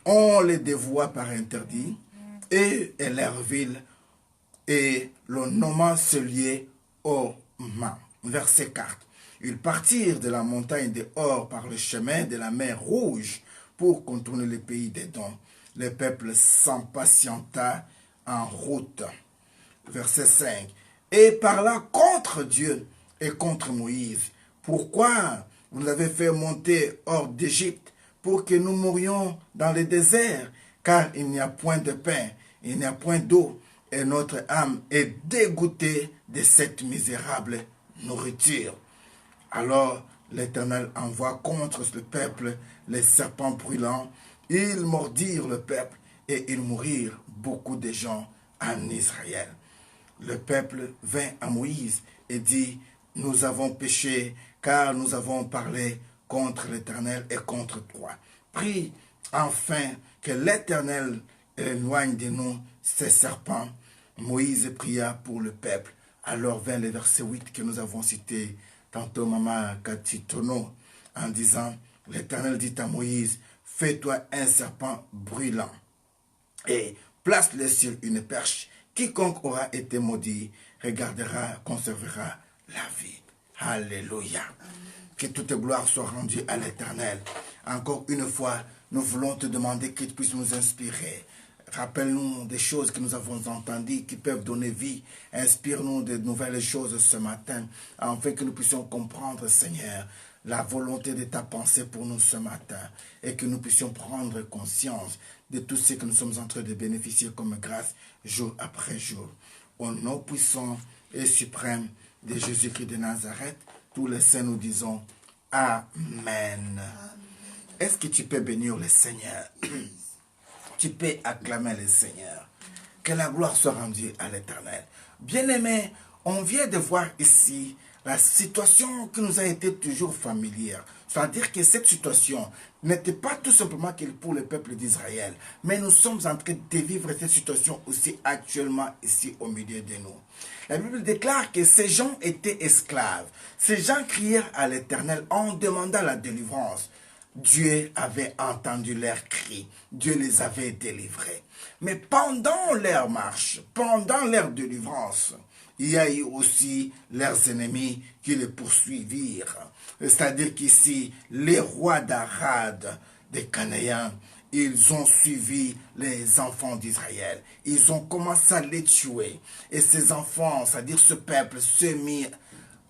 On les dévoua par interdit et leur ville et le nomma ce lieu Horma. Verset 4. Ils partirent de la montagne de Hor par le chemin de la mer Rouge pour contourner le pays d'Édom. Le peuple s'impatienta en route. Verset 5. Et parla contre Dieu et contre Moïse. Pourquoi vous nous avez fait monter hors d'Égypte pour que nous mourions dans le désert? Car il n'y a point de pain, il n'y a point d'eau, et notre âme est dégoûtée de cette misérable nourriture. Alors l'Éternel envoie contre le peuple les serpents brûlants. Ils mordirent le peuple et ils mourirent beaucoup de gens en Israël. le peuple vint à Moïse et dit, nous avons péché car nous avons parlé contre l'Éternel et contre toi. Prie enfin que l'Éternel éloigne de nous ces serpents. Moïse pria pour le peuple. Alors vint le verset 8 que nous avons cité tantôt, Maman Katitono, en disant, l'Éternel dit à Moïse, fais-toi un serpent brûlant et place-le sur une perche. Quiconque aura été maudit regardera, conservera la vie. Alléluia. Que toute gloire soit rendue à l'Éternel. Encore une fois, nous voulons te demander que tu puisses nous inspirer. Rappelle-nous des choses que nous avons entendues qui peuvent donner vie. Inspire-nous de nouvelles choses ce matin, afin que nous puissions comprendre, Seigneur, la volonté de ta pensée pour nous ce matin et que nous puissions prendre conscience de tout ce que nous sommes en train de bénéficier comme grâce jour après jour. Au nom puissant et suprême de Jésus-Christ de Nazareth, tous les saints nous disons Amen. Est-ce que tu peux bénir le Seigneur? Tu peux acclamer le Seigneur. Que la gloire soit rendue à l'Éternel. Bien-aimés, on vient de voir ici la situation qui nous a été toujours familière. C'est-à-dire que cette situation n'était pas tout simplement pour le peuple d'Israël, mais nous sommes en train de vivre cette situation aussi actuellement ici au milieu de nous. La Bible déclare que ces gens étaient esclaves. Ces gens crièrent à l'Éternel en demandant la délivrance. Dieu avait entendu leurs cris. Dieu les avait délivrés. Mais pendant leur marche, pendant leur délivrance, il y a eu aussi leurs ennemis qui les poursuivirent. C'est-à-dire qu'ici, les rois d'Arad, des Cananéens, ils ont suivi les enfants d'Israël. Ils ont commencé à les tuer. Et ces enfants, c'est-à-dire ce peuple, se mit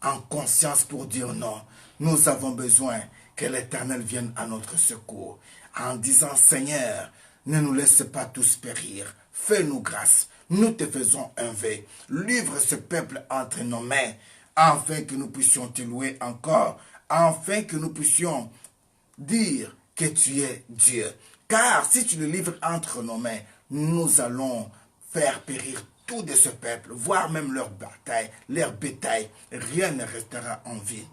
en conscience pour dire non, nous avons besoin que l'Éternel vienne à notre secours. En disant, Seigneur, ne nous laisse pas tous périr. Fais-nous grâce. Nous te faisons un vœu. Livre ce peuple entre nos mains, afin que nous puissions te louer encore, afin que nous puissions dire que tu es Dieu. Car si tu le livres entre nos mains, nous allons faire périr tout de ce peuple, voire même leur bataille, leur bétail. Rien ne restera en vie.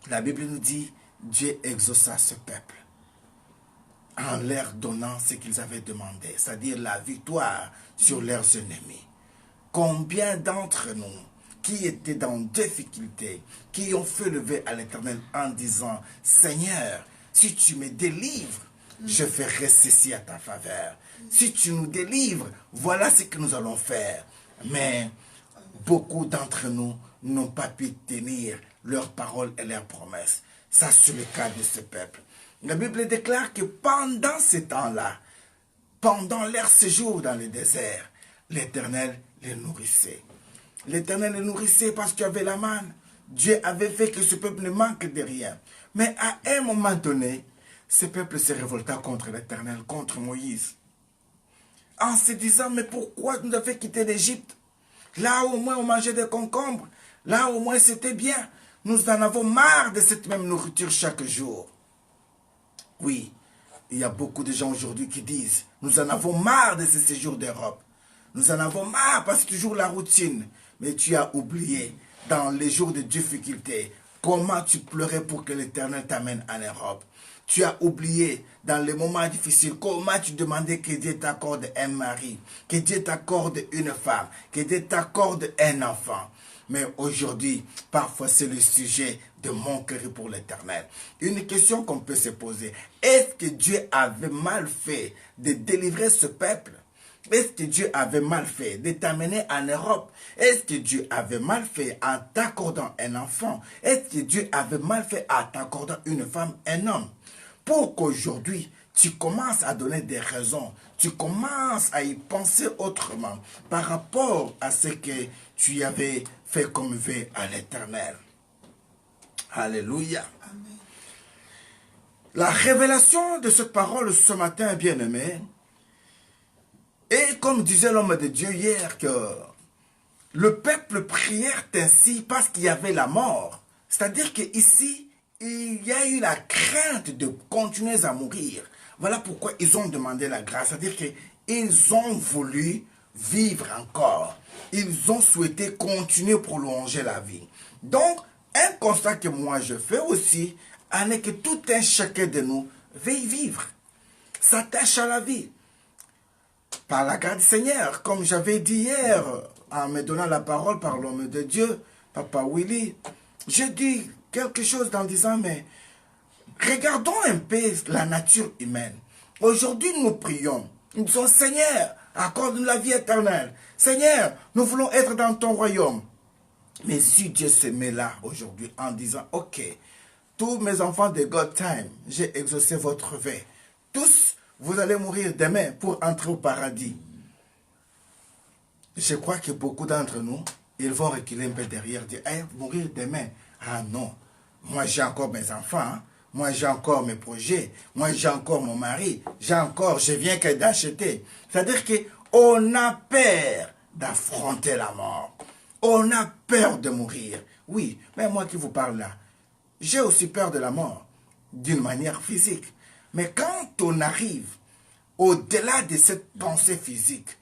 La Bible nous dit, Dieu exauça ce peuple en leur donnant ce qu'ils avaient demandé, c'est-à-dire la victoire sur leurs ennemis. Combien d'entre nous qui étaient dans difficulté, qui ont fait lever à l'Éternel en disant, Seigneur, si tu me délivres, je ferai ceci à ta faveur. Si tu nous délivres, voilà ce que nous allons faire. Mais beaucoup d'entre nous n'ont pas pu tenir leurs paroles et leurs promesses. Ça, c'est le cas de ce peuple. La Bible déclare que pendant ce temps-là, pendant leur séjour dans le désert, l'Éternel les nourrissait. L'Éternel les nourrissait parce qu'il y avait la manne. Dieu avait fait que ce peuple ne manque de rien. Mais à un moment donné, ce peuple se révolta contre l'Éternel, contre Moïse. En se disant, mais pourquoi nous avons quitté l'Égypte? Là au moins on mangeait des concombres. Là au moins c'était bien. Nous en avons marre de cette même nourriture chaque jour. Oui, il y a beaucoup de gens aujourd'hui qui disent, nous en avons marre de ce séjour d'Europe. Nous en avons marre parce que c'est toujours la routine. Mais tu as oublié, dans les jours de difficulté, comment tu pleurais pour que l'Éternel t'amène en Europe. Tu as oublié, dans les moments difficiles, comment tu demandais que Dieu t'accorde un mari, que Dieu t'accorde une femme, que Dieu t'accorde un enfant. Mais aujourd'hui, parfois c'est le sujet de mon cœur pour l'Éternel. Une question qu'on peut se poser, est-ce que Dieu avait mal fait de délivrer ce peuple? Est-ce que Dieu avait mal fait de t'amener en Europe? Est-ce que Dieu avait mal fait en t'accordant un enfant? Est-ce que Dieu avait mal fait en t'accordant une femme, un homme? Pour qu'aujourd'hui, tu commences à donner des raisons, tu commences à y penser autrement par rapport à ce que tu avais fait comme vœu à l'Éternel. Alléluia. Amen. La révélation de cette parole ce matin, bien-aimé, et comme disait l'homme de Dieu hier, que le peuple priait ainsi parce qu'il y avait la mort. C'est-à-dire qu'ici, il y a eu la crainte de continuer à mourir. Voilà pourquoi ils ont demandé la grâce. C'est-à-dire qu'ils ont voulu vivre encore. Ils ont souhaité continuer prolonger la vie. Donc, un constat que moi je fais aussi, est que tout un chacun de nous veut vivre, s'attache à la vie. Par la grâce du Seigneur, comme j'avais dit hier, en me donnant la parole par l'homme de Dieu, Papa Willy, je dis quelque chose en disant, mais regardons un peu la nature humaine. Aujourd'hui, nous prions. Nous disons, Seigneur, accorde-nous la vie éternelle. Seigneur, nous voulons être dans ton royaume. Mais si Dieu se met là aujourd'hui en disant, ok, tous mes enfants de God Time, j'ai exaucé votre vœu. Tous, vous allez mourir demain pour entrer au paradis. Je crois que beaucoup d'entre nous, ils vont reculer un peu derrière, dire, hey, mourir demain. Ah non, moi j'ai encore mes enfants, hein. Moi j'ai encore mes projets, moi j'ai encore mon mari, je viens que d'acheter. C'est-à-dire qu'on a peur d'affronter la mort. On a peur de mourir. Oui, mais moi qui vous parle là, j'ai aussi peur de la mort, d'une manière physique. Mais quand on arrive au-delà de cette pensée physique,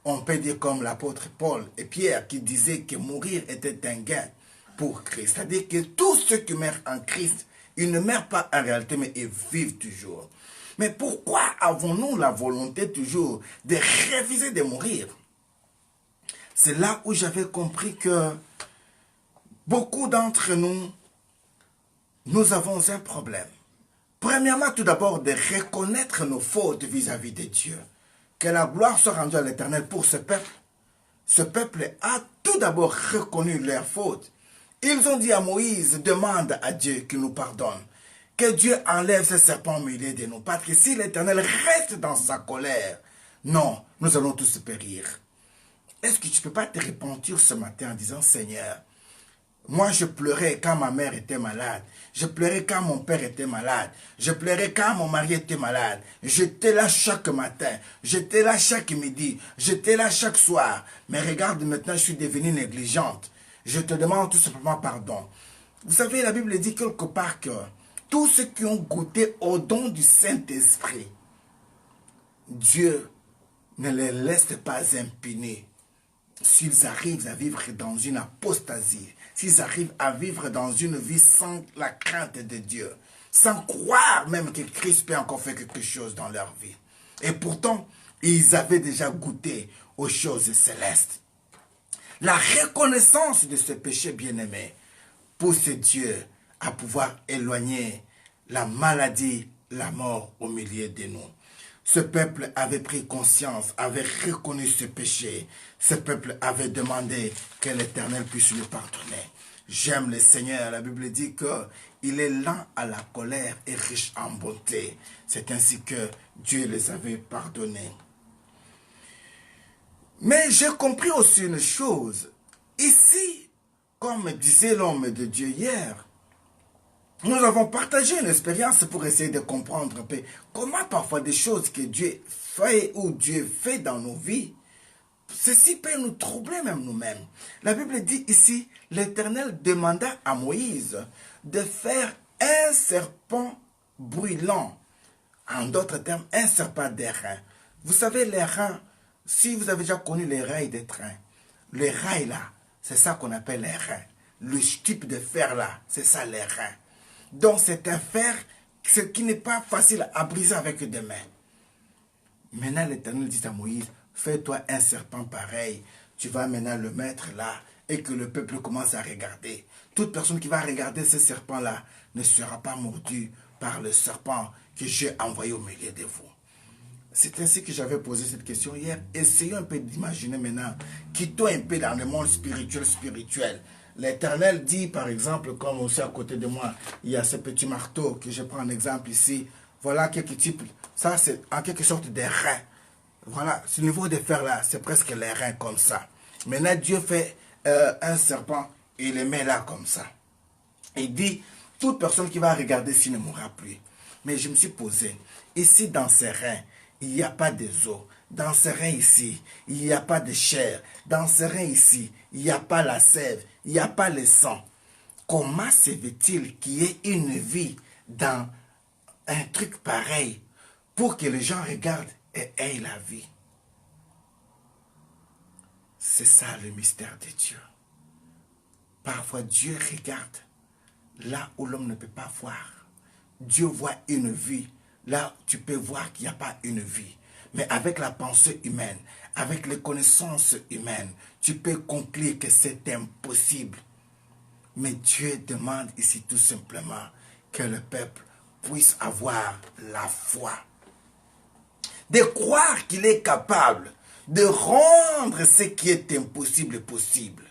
on peut dire comme l'apôtre Paul et Pierre qui disaient que mourir était un gain pour Christ. C'est-à-dire que tous ceux qui meurent en Christ, ils ne meurent pas en réalité, mais ils vivent toujours. Mais pourquoi avons-nous la volonté toujours de refuser de mourir? C'est là où j'avais compris que beaucoup d'entre nous, nous avons un problème. Premièrement, tout d'abord, de reconnaître nos fautes vis-à-vis de Dieu. Que la gloire soit rendue à l'Éternel pour ce peuple. Ce peuple a tout d'abord reconnu leurs fautes. Ils ont dit à Moïse, demande à Dieu qu'il nous pardonne. Que Dieu enlève ce serpent au milieu de nous. Parce que si l'Éternel reste dans sa colère, non, nous allons tous périr. Est-ce que tu ne peux pas te repentir ce matin en disant, Seigneur, moi je pleurais quand ma mère était malade. Je pleurais quand mon père était malade. Je pleurais quand mon mari était malade. J'étais là chaque matin. J'étais là chaque midi. J'étais là chaque soir. Mais regarde, maintenant je suis devenue négligente. Je te demande tout simplement pardon. Vous savez, la Bible dit quelque part que tous ceux qui ont goûté au don du Saint-Esprit, Dieu ne les laisse pas impunis. S'ils arrivent à vivre dans une apostasie, s'ils arrivent à vivre dans une vie sans la crainte de Dieu, sans croire même que Christ peut encore faire quelque chose dans leur vie. Et pourtant, ils avaient déjà goûté aux choses célestes. La reconnaissance de ce péché bien-aimé pousse Dieu à pouvoir éloigner la maladie, la mort au milieu de nous. Ce peuple avait pris conscience, avait reconnu ce péché. Ce peuple avait demandé que l'Éternel puisse lui pardonner. J'aime le Seigneur. La Bible dit qu'il est lent à la colère et riche en bonté. C'est ainsi que Dieu les avait pardonnés. Mais j'ai compris aussi une chose. Ici, comme disait l'homme de Dieu hier, nous avons partagé une expérience pour essayer de comprendre un peu comment parfois des choses que Dieu fait ou Dieu fait dans nos vies, ceci peut nous troubler même nous-mêmes. La Bible dit ici, l'Éternel demanda à Moïse de faire un serpent brûlant. En d'autres termes, un serpent d'airain. Vous savez, les reins, si vous avez déjà connu les rails des trains, les rails là, c'est ça qu'on appelle les reins. Le type de fer là, c'est ça les reins. Donc c'est un fer qui n'est pas facile à briser avec des mains. Maintenant l'Éternel dit à Moïse, fais-toi un serpent pareil. Tu vas maintenant le mettre là et que le peuple commence à regarder. Toute personne qui va regarder ce serpent là ne sera pas mordue par le serpent que j'ai envoyé au milieu de vous. C'est ainsi que j'avais posé cette question hier. Essayons un peu d'imaginer maintenant. Quittons un peu dans le monde spirituel. L'Éternel dit, par exemple, comme aussi à côté de moi, il y a ce petit marteau que je prends en exemple ici. Voilà quelques types. Ça, c'est en quelque sorte des reins. Voilà, ce niveau de fer là, c'est presque les reins comme ça. Maintenant, Dieu fait un serpent et il le met là comme ça. Il dit, toute personne qui va regarder s'il ne mourra plus. Mais je me suis posé, ici dans ces reins, il n'y a pas des os. Dans ces reins ici, il n'y a pas de chair. Dans ces reins ici, il n'y a pas la sève. Il n'y a pas le sang. Comment se fait-il qu'il y ait une vie dans un truc pareil pour que les gens regardent et aient la vie? C'est ça le mystère de Dieu. Parfois, Dieu regarde là où l'homme ne peut pas voir. Dieu voit une vie. Là, tu peux voir qu'il n'y a pas une vie. Mais avec la pensée humaine, avec les connaissances humaines, tu peux conclure que c'est impossible. Mais Dieu demande ici tout simplement que le peuple puisse avoir la foi. De croire qu'il est capable de rendre ce qui est impossible possible.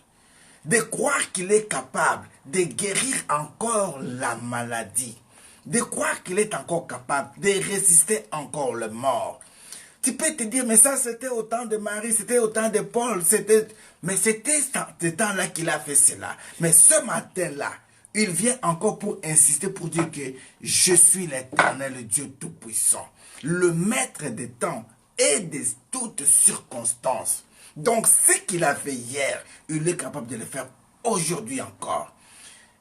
De croire qu'il est capable de guérir encore la maladie. De croire qu'il est encore capable de résister encore le mort. Tu peux te dire, mais ça c'était au temps de Marie, c'était au temps de Paul, mais c'était ce temps-là qu'il a fait cela. Mais ce matin-là, il vient encore pour insister, pour dire que je suis l'Éternel Dieu Tout-Puissant, le maître des temps et de toutes circonstances. Donc ce qu'il a fait hier, il est capable de le faire aujourd'hui encore.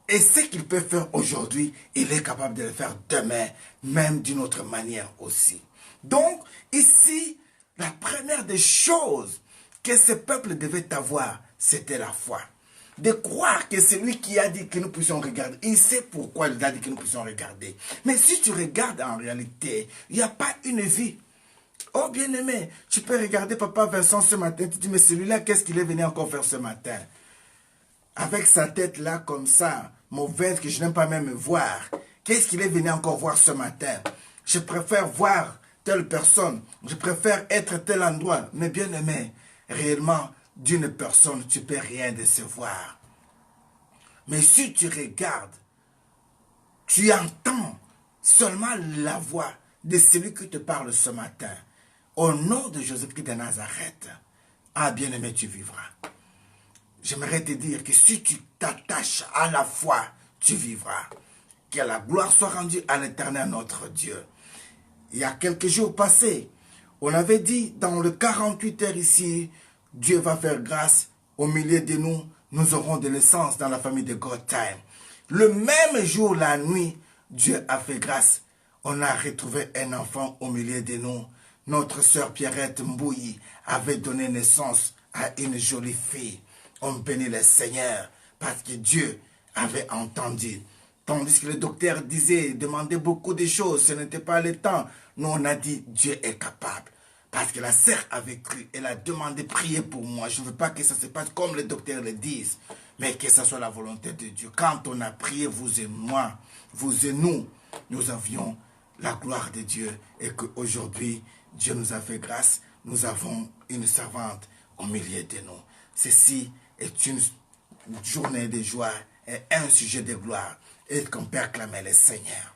Et ce qu'il peut faire aujourd'hui, il est capable de le faire demain, même d'une autre manière aussi. Donc, ici, la première des choses que ce peuple devait avoir, c'était la foi. De croire que c'est lui qui a dit que nous puissions regarder. Il sait pourquoi il a dit que nous puissions regarder. Mais si tu regardes en réalité, il n'y a pas une vie. Oh bien-aimé, tu peux regarder papa Vincent ce matin, tu dis, mais celui-là, qu'est-ce qu'il est venu encore faire ce matin? Avec sa tête là comme ça, mauvaise, que je n'aime pas même voir. Qu'est-ce qu'il est venu encore voir ce matin? Je préfère voir telle personne. Je préfère être à tel endroit. Mais bien aimé, réellement, d'une personne, tu ne peux rien décevoir. Mais si tu regardes, tu entends seulement la voix de celui qui te parle ce matin. Au nom de Jésus-Christ de Nazareth, ah bien aimé, tu vivras. J'aimerais te dire que si tu t'attaches à la foi, tu vivras. Que la gloire soit rendue à l'Éternel notre Dieu. Il y a quelques jours passés, on avait dit dans le 48 heures ici, Dieu va faire grâce au milieu de nous. Nous aurons de l'essence dans la famille de God Time. Le même jour, la nuit, Dieu a fait grâce. On a retrouvé un enfant au milieu de nous. Notre sœur Pierrette Mbouyi avait donné naissance à une jolie fille. On bénit le Seigneur parce que Dieu avait entendu. Tandis que le docteur disait, demandait beaucoup de choses, ce n'était pas le temps. Nous, on a dit, Dieu est capable. Parce que la sœur avait cru, elle a demandé, prier pour moi. Je ne veux pas que ça se passe comme les docteurs le disent, mais que ça soit la volonté de Dieu. Quand on a prié, vous et moi, vous et nous, nous avions la gloire de Dieu. Et qu'aujourd'hui, Dieu nous a fait grâce. Nous avons une servante au milieu de nous. Ceci est une journée de joie et un sujet de gloire. Et qu'on peut acclamer le Seigneur.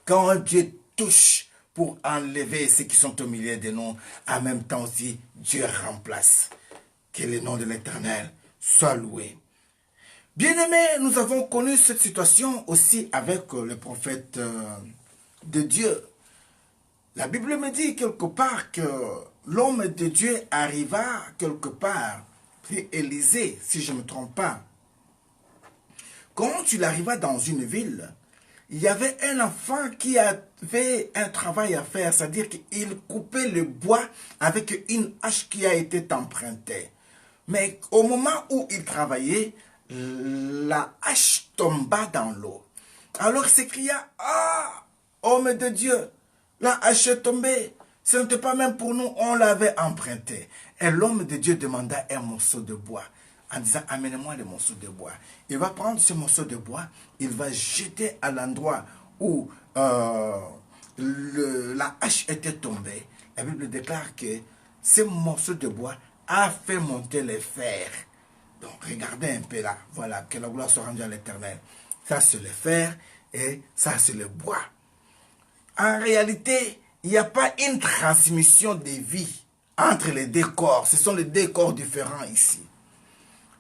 Quand Dieu touche pour enlever ceux qui sont au milieu de nous, en même temps aussi, Dieu remplace. Que le nom de l'Éternel soit loué. Bien-aimés, nous avons connu cette situation aussi avec le prophète de Dieu. La Bible me dit quelque part que l'homme de Dieu arriva quelque part, c'est Élisée, si je ne me trompe pas. Quand il arriva dans une ville, il y avait un enfant qui avait un travail à faire, c'est-à-dire qu'il coupait le bois avec une hache qui a été empruntée. Mais au moment où il travaillait, la hache tomba dans l'eau. Alors il s'écria, « Ah, homme de Dieu, la hache est tombée. Ce n'était pas même pour nous, on l'avait empruntée. » Et l'homme de Dieu demanda un morceau de bois, en disant, amenez-moi le morceau de bois. Il va prendre ce morceau de bois, il va jeter à l'endroit où la hache était tombée. La Bible déclare que ce morceau de bois a fait monter les fers. Donc regardez un peu là, voilà, que la gloire soit rendue à l'Éternel. Ça c'est le fer et ça c'est le bois. En réalité, il n'y a pas une transmission de vie entre les deux corps. Ce sont les deux corps différents ici.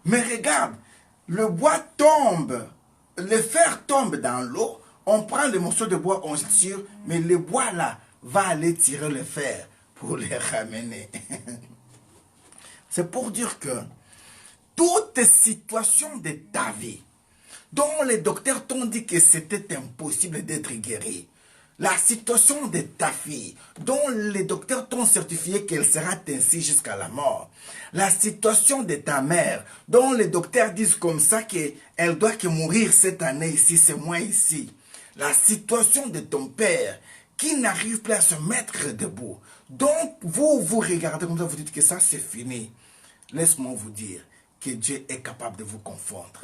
Mais regarde, le bois tombe, le fer tombe dans l'eau, on prend le morceau de bois, on tire, mais le bois là va aller tirer le fer pour les ramener. C'est pour dire que toute situation de ta vie, dont les docteurs t'ont dit que c'était impossible d'être guéri, La situation de ta fille, dont les docteurs t'ont certifié qu'elle sera ainsi jusqu'à la mort. La situation de ta mère, dont les docteurs disent comme ça qu'elle doit que mourir cette année ici, ce mois ici. La situation de ton père, qui n'arrive plus à se mettre debout. Donc, vous regardez comme ça, vous dites que ça c'est fini. Laisse-moi vous dire que Dieu est capable de vous confondre.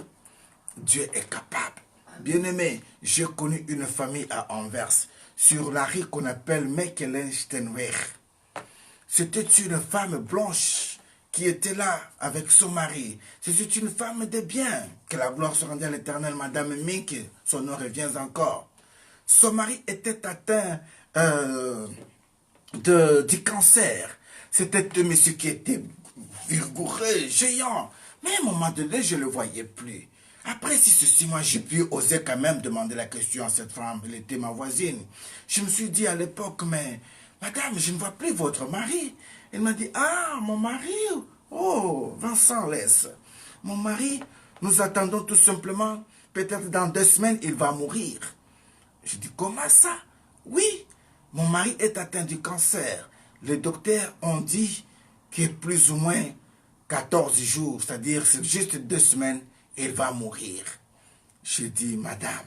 Dieu est capable. Bien-aimé, j'ai connu une famille à Anvers, sur la rue qu'on appelle Meckelensteinweg. C'était une femme blanche qui était là avec son mari. C'était une femme de bien. Que la gloire soit rendue à l'Éternel, Madame Mink, son nom revient encore. Son mari était atteint du cancer. C'était un monsieur qui était vigoureux, géant. Mais à un moment donné, je ne le voyais plus. Après 6 mois, j'ai pu oser quand même demander la question à cette femme. Elle était ma voisine. Je me suis dit à l'époque, mais madame, je ne vois plus votre mari. Elle m'a dit, ah, mon mari, oh, Vincent laisse. Mon mari, nous attendons tout simplement, peut-être dans 2 semaines, il va mourir. Je dis, comment ça? Oui, mon mari est atteint du cancer. Les docteurs ont dit que plus ou moins 14 jours, c'est-à-dire c'est juste 2 semaines, il va mourir. Je dis, madame,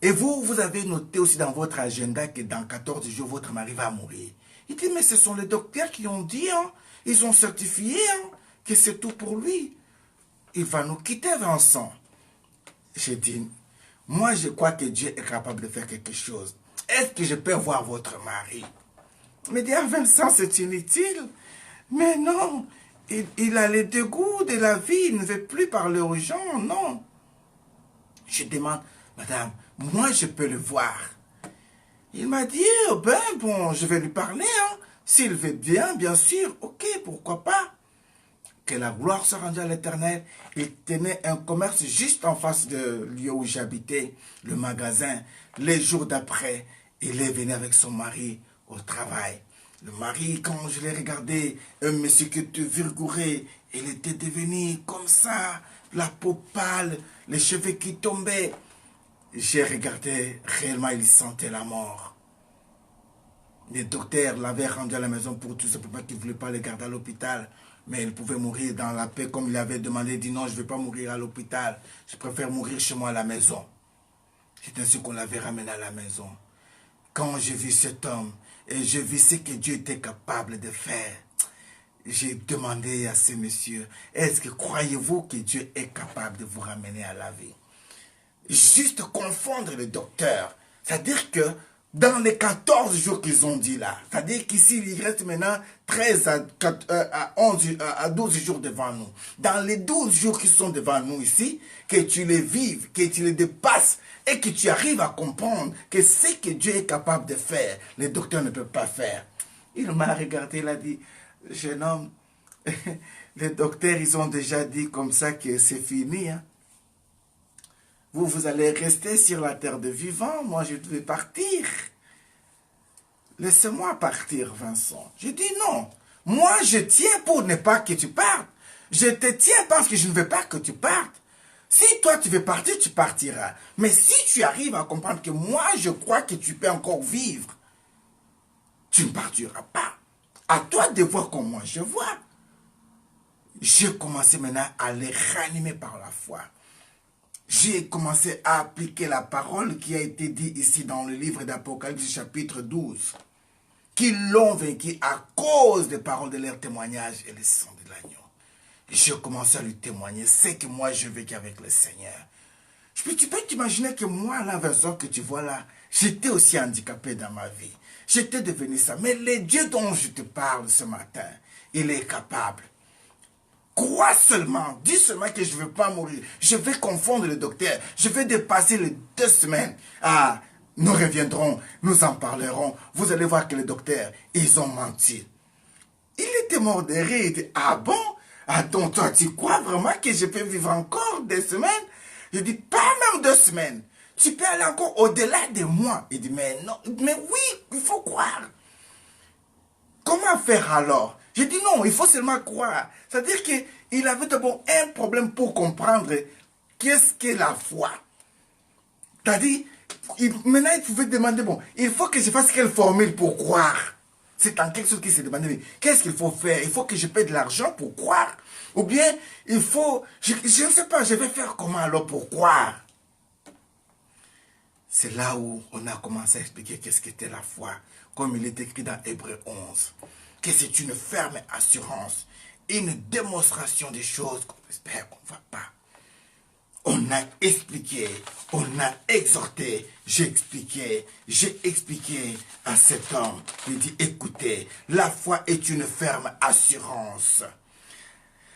et vous avez noté aussi dans votre agenda que dans 14 jours, votre mari va mourir. Il dit, mais ce sont les docteurs qui ont dit, hein, ils ont certifié que c'est tout pour lui. Il va nous quitter, Vincent. Je dis, moi je crois que Dieu est capable de faire quelque chose. Est-ce que je peux voir votre mari? Il me dit, ah Vincent, c'est inutile. Mais non, il a les dégoûts de la vie, il ne veut plus parler aux gens, non. Je demande, madame, moi je peux le voir. Il m'a dit, oh ben bon, je vais lui parler, hein. S'il veut bien sûr, ok, pourquoi pas. Que la gloire soit rendue à l'Éternel. Il tenait un commerce juste en face de lieu où j'habitais, le magasin. Les jours d'après, il est venu avec son mari au travail. Le mari, quand je l'ai regardé, un monsieur qui était vigoureux, il était devenu comme ça, la peau pâle, les cheveux qui tombaient. J'ai regardé, réellement, il sentait la mort. Les docteurs l'avaient rendu à la maison pour tout simplement qu'ils ne voulaient pas le garder à l'hôpital. Mais il pouvait mourir dans la paix comme il avait demandé. Il dit non, je ne vais pas mourir à l'hôpital. Je préfère mourir chez moi à la maison. C'est ainsi qu'on l'avait ramené à la maison. Quand j'ai vu cet homme et j'ai vu ce que Dieu était capable de faire, j'ai demandé à ce monsieur, est-ce que croyez-vous que Dieu est capable de vous ramener à la vie? Juste confondre le docteur. C'est-à-dire que dans les 14 jours qu'ils ont dit là, c'est-à-dire qu'ici, il reste maintenant 13 à 12 jours devant nous. Dans les 12 jours qui sont devant nous ici, que tu les vives, que tu les dépasses et que tu arrives à comprendre que ce que Dieu est capable de faire, les docteurs ne peuvent pas faire. Il m'a regardé, il a dit, jeune homme, les docteurs, ils ont déjà dit comme ça que c'est fini, hein. Vous allez rester sur la terre de vivants. Moi, je vais partir. Laissez-moi partir, Vincent. Je dis non. Moi, je tiens pour ne pas que tu partes. Je te tiens parce que je ne veux pas que tu partes. Si toi, tu veux partir, tu partiras. Mais si tu arrives à comprendre que moi, je crois que tu peux encore vivre, tu ne partiras pas. À toi de voir comme moi je vois. J'ai commencé maintenant à les ranimer par la foi. J'ai commencé à appliquer la parole qui a été dite ici dans le livre d'Apocalypse chapitre 12. Qui l'ont vaincu à cause des paroles de leur témoignage et le sang de l'agneau. J'ai commencé à lui témoigner. C'est que moi je vécu avec le Seigneur. Tu peux t'imaginer que moi là, Vincent, que tu vois là, j'étais aussi handicapé dans ma vie. J'étais devenu ça. Mais le Dieu dont je te parle ce matin, il est capable. Crois seulement, dis seulement que je ne veux pas mourir. Je vais confondre le docteur. Je vais dépasser les 2 semaines. Ah, nous reviendrons, nous en parlerons. Vous allez voir que les docteurs, ils ont menti. Il était mort de rire. Il dit, ah bon? Attends, toi, tu crois vraiment que je peux vivre encore 2 semaines? Je dis, pas même 2 semaines. Tu peux aller encore au-delà de moi. Il dit, mais non, mais oui, il faut croire. Comment faire alors? J'ai dit non, il faut seulement croire. C'est-à-dire qu'il avait d'abord un problème pour comprendre qu'est-ce qu'est la foi. C'est-à-dire Maintenant, il pouvait demander, bon, il faut que je fasse quelle formule pour croire. C'est en quelque chose qui s'est demandé, mais qu'est-ce qu'il faut faire? Il faut que je paie de l'argent pour croire? Ou bien, il faut, je ne sais pas, je vais faire comment alors pour croire? C'est là où on a commencé à expliquer qu'est-ce qu'était la foi, comme il est écrit dans Hébreux 11, que c'est une ferme assurance, une démonstration des choses qu'on espère qu'on ne voit pas. On a expliqué, on a exhorté, j'ai expliqué à cet homme. Il dit, écoutez, la foi est une ferme assurance.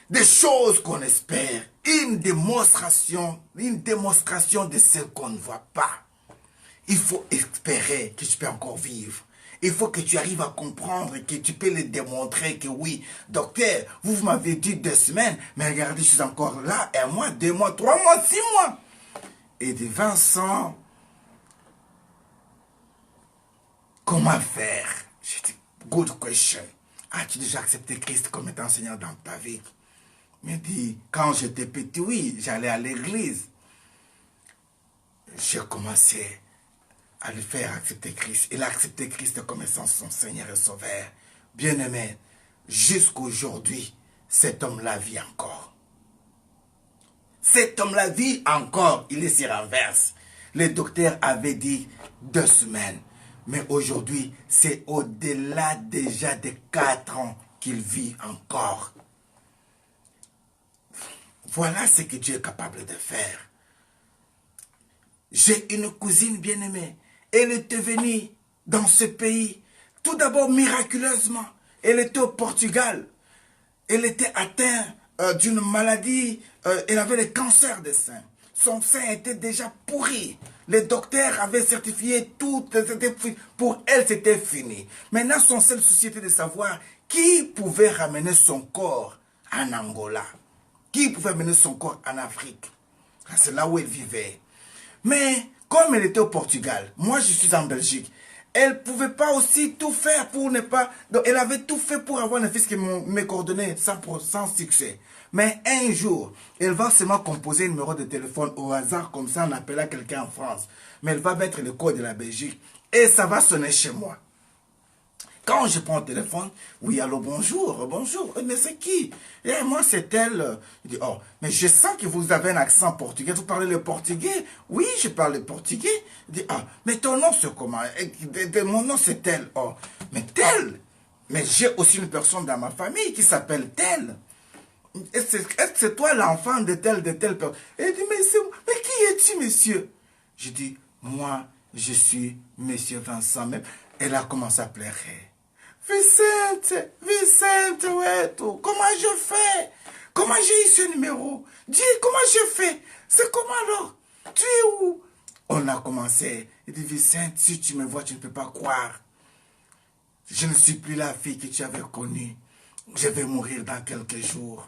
Des choses qu'on espère, une démonstration de ce qu'on ne voit pas. Il faut espérer que tu peux encore vivre. Il faut que tu arrives à comprendre et que tu peux le démontrer que oui, docteur, vous m'avez dit 2 semaines, mais regardez, je suis encore là, 1 mois, 2 mois, 3 mois, 6 mois. Et dit, Vincent, comment faire? J'ai dit, good question. As-tu déjà accepté Christ comme étant Seigneur dans ta vie? Il me dit, quand j'étais petit, oui, j'allais à l'église. J'ai commencé à lui faire accepter Christ. Il a accepté Christ comme étant son Seigneur et Sauveur. Bien-aimé, jusqu'aujourd'hui, cet homme-là vit encore. Cet homme-là vit encore. Il est sur renverse. Le docteur avait dit 2 semaines. Mais aujourd'hui, c'est au-delà déjà de 4 ans qu'il vit encore. Voilà ce que Dieu est capable de faire. J'ai une cousine bien-aimée. Elle était venue dans ce pays, tout d'abord miraculeusement. Elle était au Portugal. Elle était atteinte d'une maladie. Elle avait le cancer des seins. Son sein était déjà pourri. Les docteurs avaient certifié tout. Pour elle, c'était fini. Maintenant, son seul souci était de savoir qui pouvait ramener son corps en Angola. Qui pouvait amener son corps en Afrique. C'est là où elle vivait. Mais comme elle était au Portugal, moi je suis en Belgique, elle ne pouvait pas aussi tout faire pour ne pas... Donc elle avait tout fait pour avoir un fils qui me coordonnait sans succès. Mais un jour, elle va seulement composer un numéro de téléphone au hasard comme ça en appelant quelqu'un en France. Mais elle va mettre le code de la Belgique et ça va sonner chez moi. Quand je prends le téléphone, oui, allô, bonjour, bonjour, mais c'est qui? Et moi, c'est elle. Il dit, oh, mais je sens que vous avez un accent portugais, vous parlez le portugais? Oui, je parle le portugais. Il dit, ah, mais ton nom, c'est comment? Mon nom, c'est tel. Oh, mais tel? Mais j'ai aussi une personne dans ma famille qui s'appelle tel. Est-ce que c'est toi l'enfant de telle personne? Il dit, mais qui es-tu, monsieur? Je dis, moi, je suis monsieur Vincent. Même. Elle a commencé à pleurer. Vicente, ouais, tout. Comment je fais? Comment j'ai eu ce numéro? Dis, comment je fais? C'est comment alors? Tu es où? On a commencé. Il dit, Vicente, si tu me vois, tu ne peux pas croire. Je ne suis plus la fille que tu avais connue. Je vais mourir dans quelques jours.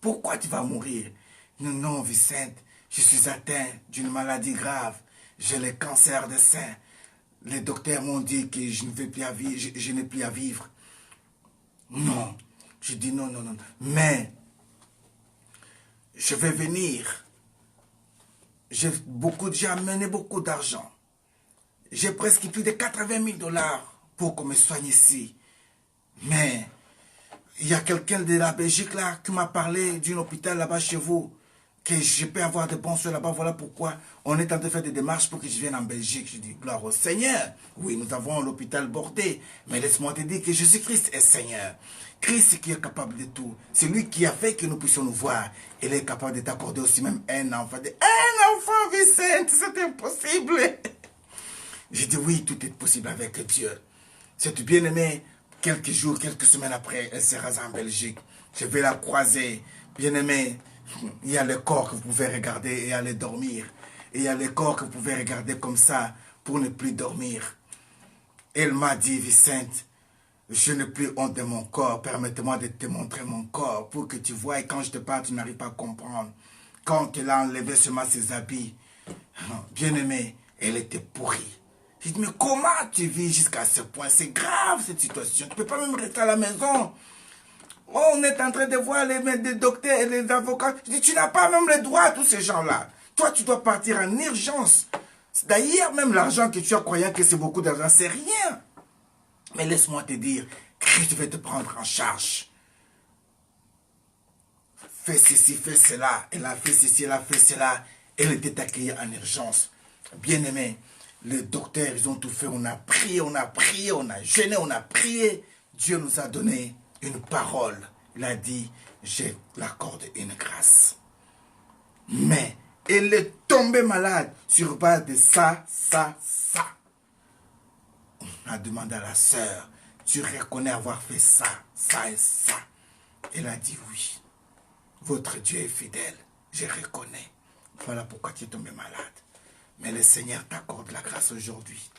Pourquoi tu vas mourir? Non, Vicente, je suis atteint d'une maladie grave. J'ai le cancer des seins. Les docteurs m'ont dit que je ne vais plus à vivre, je n'ai plus à vivre. Non. Je dis non. Mais, je vais venir. J'ai amené beaucoup d'argent. J'ai presque plus de 80 000 $ pour qu'on me soigne ici. Mais, il y a quelqu'un de la Belgique là qui m'a parlé d'un hôpital là-bas chez vous. Que je peux avoir de bons soins là-bas. Voilà pourquoi on est en train de faire des démarches pour que je vienne en Belgique. Je dis, gloire au Seigneur. Oui, nous avons l'hôpital bordé. Mais laisse-moi te dire que Jésus-Christ est Seigneur. Christ qui est capable de tout. C'est lui qui a fait que nous puissions nous voir. Il est capable de t'accorder aussi même un enfant. Un enfant, Vicente, c'est impossible. Je dis, oui, tout est possible avec Dieu. Cette bien-aimée, quelques jours, quelques semaines après, elle sera en Belgique. Je vais la croiser. Bien-aimée, il y a le corps que vous pouvez regarder et aller dormir. Et il y a le corps que vous pouvez regarder comme ça pour ne plus dormir. Elle m'a dit, Vicente, je n'ai plus honte de mon corps. Permettez-moi de te montrer mon corps pour que tu vois. Et quand je te parle, tu n'arrives pas à comprendre. Quand elle a enlevé seulement ses habits, bien-aimée, elle était pourrie. Je dis, mais comment tu vis jusqu'à ce point? C'est grave cette situation. Tu ne peux pas même rester à la maison. On est en train de voir les docteurs et les avocats. Je dis, tu n'as pas même le droit à tous ces gens-là. Toi, tu dois partir en urgence. D'ailleurs, même l'argent que tu as croyant que c'est beaucoup d'argent, c'est rien. Mais laisse-moi te dire, Christ va te prendre en charge. Fais ceci, fais cela. Elle a fait ceci, elle a fait cela. Elle était accueillie en urgence. Bien-aimé, les docteurs, ils ont tout fait. On a prié, on a prié, on a jeûné, on a prié. Dieu nous a donné une parole. Il a dit, je l'accorde une grâce. Mais elle est tombée malade sur base de ça. On a demandé à la sœur, tu reconnais avoir fait ça et ça. Elle a dit oui. Votre Dieu est fidèle, je reconnais. Voilà pourquoi tu es tombé malade. Mais le Seigneur t'accorde la grâce aujourd'hui.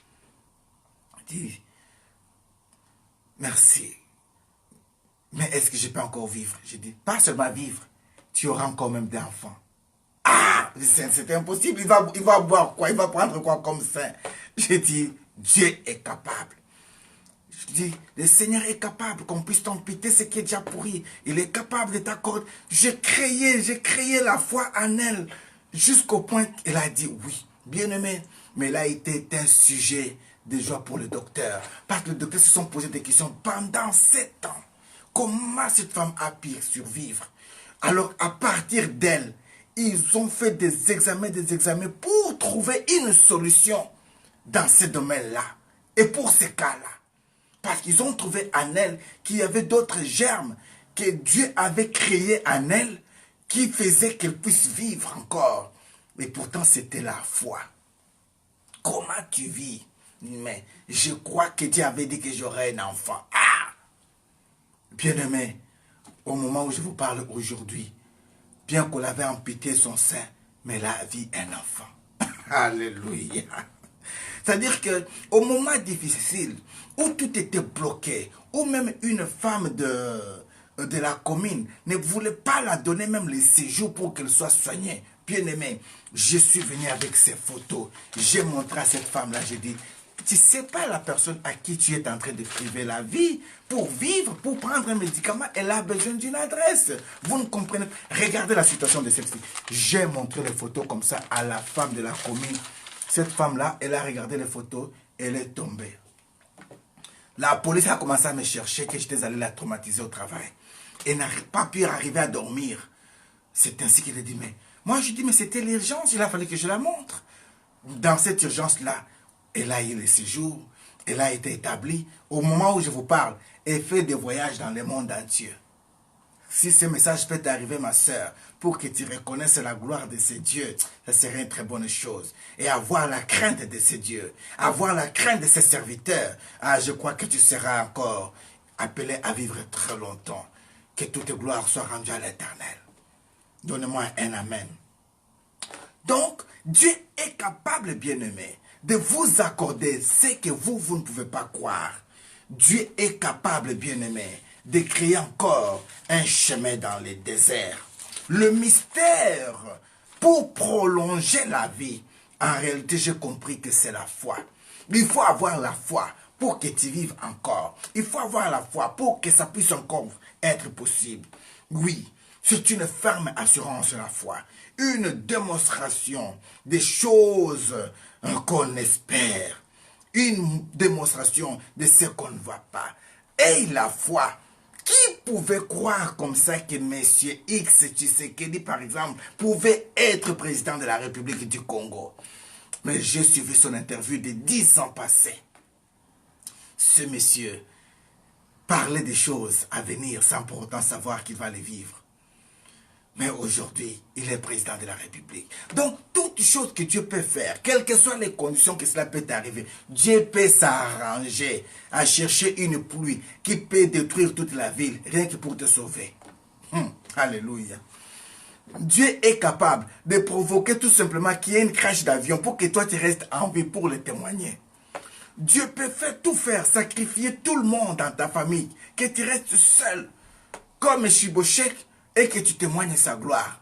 Dis, merci. Mais est-ce que je peux encore vivre? Je dis, pas seulement vivre, tu auras encore même des enfants. Ah, c'est impossible, il va boire quoi? Il va prendre quoi comme ça? Je dis, Dieu est capable. Je dis, le Seigneur est capable qu'on puisse t'empêter ce qui est déjà pourri. Il est capable de t'accorder. J'ai créé la foi en elle jusqu'au point qu'elle a dit oui. Bien-aimé, mais là, il était un sujet de joie pour le docteur. Parce que le docteur se sont posé des questions pendant 7 ans. Comment cette femme a pu survivre? Alors, à partir d'elle, ils ont fait des examens pour trouver une solution dans ce domaine-là. Et pour ces cas-là. Parce qu'ils ont trouvé en elle qu'il y avait d'autres germes que Dieu avait créés en elle qui faisaient qu'elle puisse vivre encore. Et pourtant, c'était la foi. Comment tu vis? Mais je crois que Dieu avait dit que j'aurais un enfant. Ah! Bien-aimé, au moment où je vous parle aujourd'hui, bien qu'on avait amputé son sein, mais la vie un enfant. Alléluia. C'est-à-dire qu'au moment difficile, où tout était bloqué, où même une femme de la commune ne voulait pas la donner même les séjours pour qu'elle soit soignée. Bien aimé, je suis venu avec ces photos. J'ai montré à cette femme-là, j'ai dit, tu ne sais pas la personne à qui tu es en train de priver la vie pour vivre, pour prendre un médicament, elle a besoin d'une adresse. Vous ne comprenez pas. Regardez la situation de cette fille. J'ai montré les photos comme ça à la femme de la commune. Cette femme-là, elle a regardé les photos, elle est tombée. La police a commencé à me chercher que j'étais allé la traumatiser au travail. Elle n'a pas pu arriver à dormir. C'est ainsi qu'elle a dit, mais moi je dis, mais c'était l'urgence, il a fallu que je la montre. Dans cette urgence-là, elle a eu le séjour, elle a été établie. Au moment où je vous parle, elle fait des voyages dans le monde entier. Si ce message peut t'arriver, ma soeur, pour que tu reconnaisses la gloire de ce Dieu, ça serait une très bonne chose. Et avoir la crainte de ce Dieu, avoir la crainte de ses serviteurs, ah, je crois que tu seras encore appelé à vivre très longtemps. Que toute gloire soit rendue à l'Éternel. Donnez-moi un amen. Donc, Dieu est capable, bien-aimé, de vous accorder ce que vous ne pouvez pas croire. Dieu est capable, bien-aimé, de créer encore un chemin dans les déserts. Le mystère pour prolonger la vie, en réalité, j'ai compris que c'est la foi. Il faut avoir la foi pour que tu vives encore. Il faut avoir la foi pour que ça puisse encore être possible. Oui, c'est une ferme assurance la foi. Une démonstration des choses qu'on espère. Une démonstration de ce qu'on ne voit pas. Et la foi, qui pouvait croire comme ça que M. X Tshisekedi, par exemple, pouvait être président de la République du Congo? Mais j'ai suivi son interview de 10 ans passés. Ce monsieur parlait des choses à venir sans pour autant savoir qu'il va les vivre. Mais aujourd'hui, il est président de la République. Donc, toute chose que Dieu peut faire, quelles que soient les conditions que cela peut arriver, Dieu peut s'arranger à chercher une pluie qui peut détruire toute la ville, rien que pour te sauver. Alléluia. Dieu est capable de provoquer tout simplement qu'il y ait une crash d'avion pour que toi tu restes en vie pour le témoigner. Dieu peut tout faire, sacrifier tout le monde dans ta famille, que tu restes seul, comme Shibosheth, et que tu témoignes sa gloire.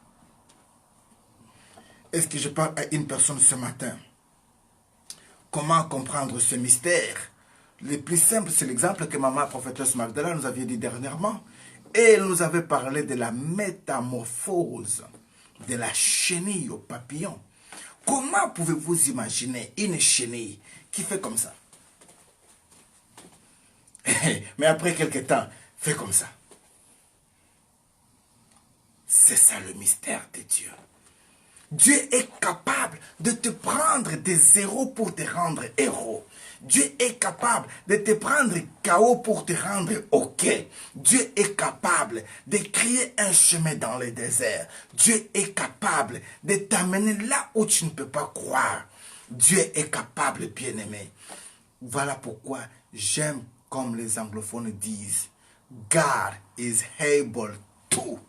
Est-ce que je parle à une personne ce matin? Comment comprendre ce mystère? Le plus simple, c'est l'exemple que maman prophétesse Magdala nous avait dit dernièrement. Et elle nous avait parlé de la métamorphose de la chenille au papillon. Comment pouvez-vous imaginer une chenille qui fait comme ça? Mais après quelques temps, fait comme ça. C'est ça le mystère de Dieu. Dieu est capable de te prendre des zéros pour te rendre héros. Dieu est capable de te prendre KO pour te rendre OK. Dieu est capable de créer un chemin dans le désert. Dieu est capable de t'amener là où tu ne peux pas croire. Dieu est capable, bien-aimé. Voilà pourquoi j'aime comme les anglophones disent, God is able to.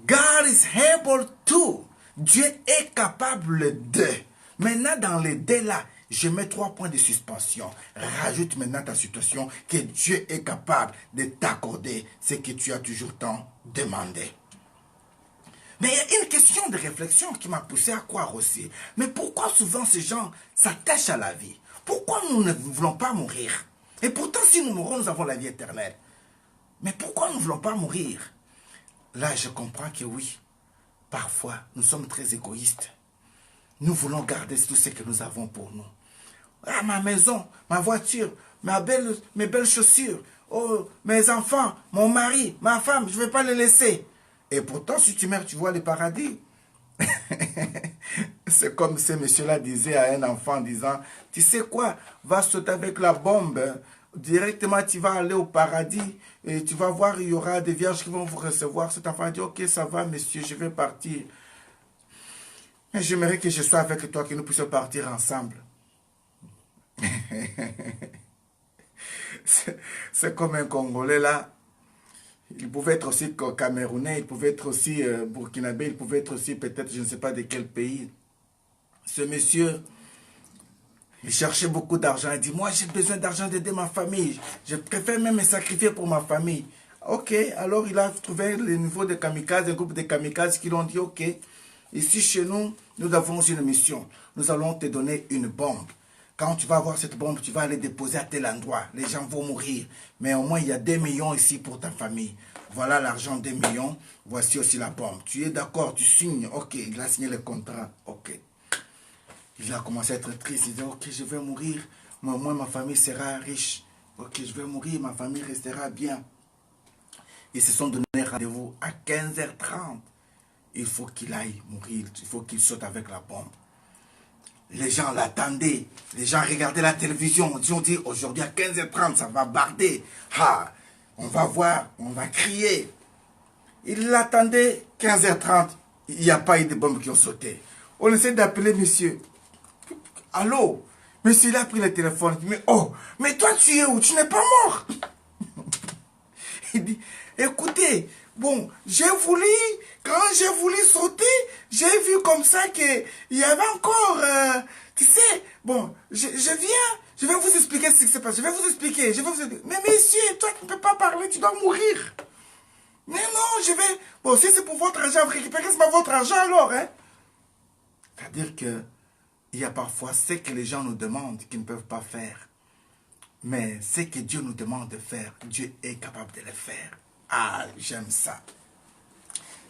God is able to. Dieu est capable de. Maintenant, dans les dés là, je mets 3 points de suspension. Rajoute maintenant ta situation que Dieu est capable de t'accorder ce que tu as toujours tant demandé. Mais il y a une question de réflexion qui m'a poussé à croire aussi. Mais pourquoi souvent ces gens s'attachent à la vie? Pourquoi nous ne voulons pas mourir? Et pourtant, si nous mourons, nous avons la vie éternelle. Mais pourquoi nous ne voulons pas mourir? Là, je comprends que oui, parfois, nous sommes très égoïstes. Nous voulons garder tout ce que nous avons pour nous. Ah, ma maison, ma voiture, mes belles chaussures, oh, mes enfants, mon mari, ma femme, je ne vais pas les laisser. Et pourtant, si tu meurs, tu vois le paradis. C'est comme ce monsieur-là disait à un enfant, disant, tu sais quoi, va sauter avec la bombe. Directement, tu vas aller au paradis et tu vas voir, il y aura des vierges qui vont vous recevoir. Cet enfant dit, ok, ça va, monsieur, je vais partir. Mais j'aimerais que je sois avec toi, que nous puissions partir ensemble. C'est comme un Congolais là. Il pouvait être aussi Camerounais, il pouvait être aussi Burkinabé, il pouvait être aussi peut-être, je ne sais pas de quel pays. Ce monsieur, il cherchait beaucoup d'argent. Il dit, moi j'ai besoin d'argent d'aider ma famille. Je préfère même me sacrifier pour ma famille. Ok, alors il a trouvé le niveau de kamikazes, un groupe de kamikazes qui l'ont dit, ok, ici chez nous, nous avons une mission. Nous allons te donner une bombe. Quand tu vas avoir cette bombe, tu vas aller déposer à tel endroit. Les gens vont mourir. Mais au moins, il y a 2 millions ici pour ta famille. Voilà l'argent, 2 millions. Voici aussi la bombe. Tu es d'accord, tu signes. Ok, il a signé le contrat. Ok. Il a commencé à être triste. Il dit, ok, je vais mourir. Mais au moins, ma famille sera riche. Ok, je vais mourir, ma famille restera bien. Ils se sont donné rendez-vous à 15h30. Il faut qu'il aille mourir. Il faut qu'il saute avec la bombe. Les gens l'attendaient. Les gens regardaient la télévision. Ils ont dit, aujourd'hui à 15h30, ça va barder. Ah, on va voir, on va crier. Ils l'attendaient, 15h30. Il n'y a pas eu de bombes qui ont sauté. On essaie d'appeler monsieur. Allô? Monsieur, il a pris le téléphone. Il dit, mais oh, mais toi tu es où? Tu n'es pas mort. Il dit, écoutez, bon, quand j'ai voulu sauter, j'ai vu comme ça qu'il y avait encore, tu sais, bon, je viens, je vais vous expliquer ce qui se passe, je vais vous expliquer. Mais monsieur, toi tu ne peux pas parler, tu dois mourir. Mais non, je vais, bon, si c'est pour votre argent, récupérez, c'est pas votre argent alors, hein. C'est-à-dire que, il y a parfois ce que les gens nous demandent qu'ils ne peuvent pas faire. Mais ce que Dieu nous demande de faire, Dieu est capable de le faire. Ah, j'aime ça.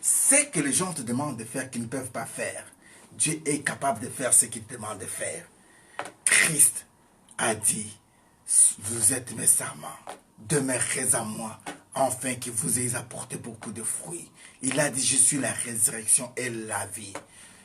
Ce que les gens te demandent de faire qu'ils ne peuvent pas faire, Dieu est capable de faire ce qu'il te demande de faire. Christ a dit, vous êtes mes serments, demeurez en moi, afin que vous ayez apporté beaucoup de fruits. Il a dit, je suis la résurrection et la vie.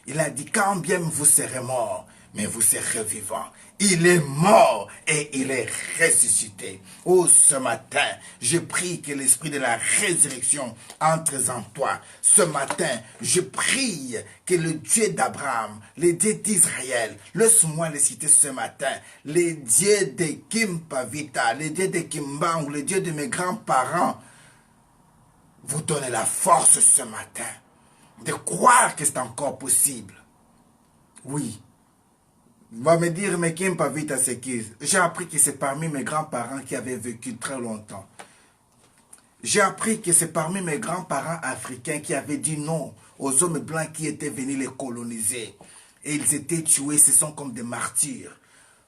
Il a dit, quand bien vous serez morts, mais vous serez vivants. Il est mort et il est ressuscité. Oh, ce matin, je prie que l'esprit de la résurrection entre en toi. Ce matin, je prie que le Dieu d'Abraham, le Dieu d'Israël, laisse-moi le citer ce matin, le Dieu de Kimpavita, le Dieu de Kimbang, le Dieu de mes grands-parents, vous donne la force ce matin de croire que c'est encore possible. Oui. On va me dire, mais qui pas vite à ce qui. J'ai appris que c'est parmi mes grands-parents qui avaient vécu très longtemps. J'ai appris que c'est parmi mes grands-parents africains qui avaient dit non aux hommes blancs qui étaient venus les coloniser. Et ils étaient tués, ce sont comme des martyrs.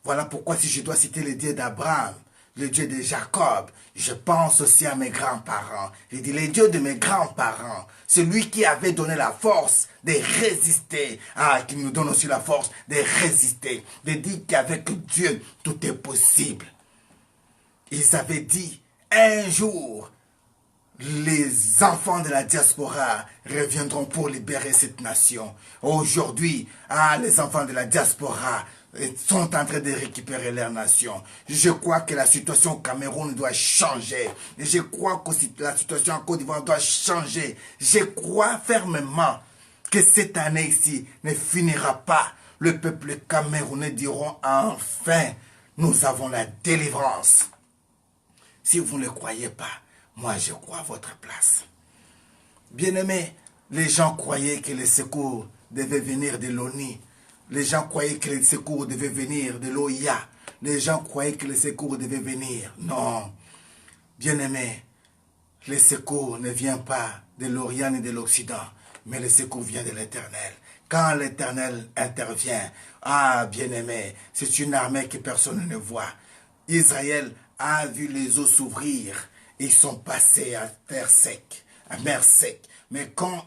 Voilà pourquoi si je dois citer le Dieu d'Abraham, le Dieu de Jacob. Je pense aussi à mes grands-parents. Je dis le Dieu de mes grands-parents. Celui qui avait donné la force de résister. Qui nous donne aussi la force de résister. De dire qu'avec Dieu, tout est possible. Ils avaient dit, un jour, les enfants de la diaspora reviendront pour libérer cette nation. Aujourd'hui, les enfants de la diaspora sont en train de récupérer leur nation. Je crois que la situation au Cameroun doit changer. Je crois que la situation en Côte d'Ivoire doit changer. Je crois fermement que cette année ici ne finira pas. Le peuple camerounais diront enfin, nous avons la délivrance. Si vous ne le croyez pas, moi je crois à votre place. Bien-aimés, les gens croyaient que les secours devaient venir de l'ONU. Les gens croyaient que les secours devaient venir de l'OIA. Les gens croyaient que les secours devaient venir. Non. Bien-aimés, les secours ne viennent pas de l'Orient ni de l'Occident, mais le secours vient de l'Éternel. Quand l'Éternel intervient, bien-aimés, c'est une armée que personne ne voit. Israël a vu les eaux s'ouvrir. Ils sont passés à terre sec, à mer sec. Mais quand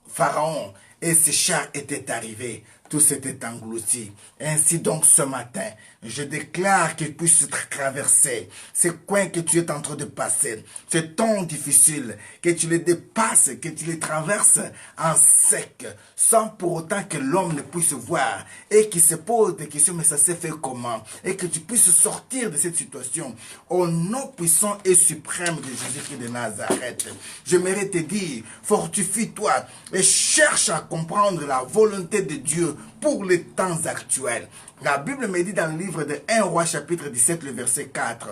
Pharaon et ses chars étaient arrivés, tout s'était englouti. Ainsi donc ce matin, je déclare qu'il puisse traverser ces coins que tu es en train de passer, ce temps difficile, que tu les dépasses, que tu les traverses en sec, sans pour autant que l'homme ne puisse voir et qu'il se pose des questions, mais ça s'est fait comment? Et que tu puisses sortir de cette situation au nom puissant et suprême de Jésus-Christ de Nazareth. J'aimerais te dire, fortifie-toi et cherche à comprendre la volonté de Dieu pour les temps actuels. La Bible me dit dans le livre de 1 Roi chapitre 17, le verset 4.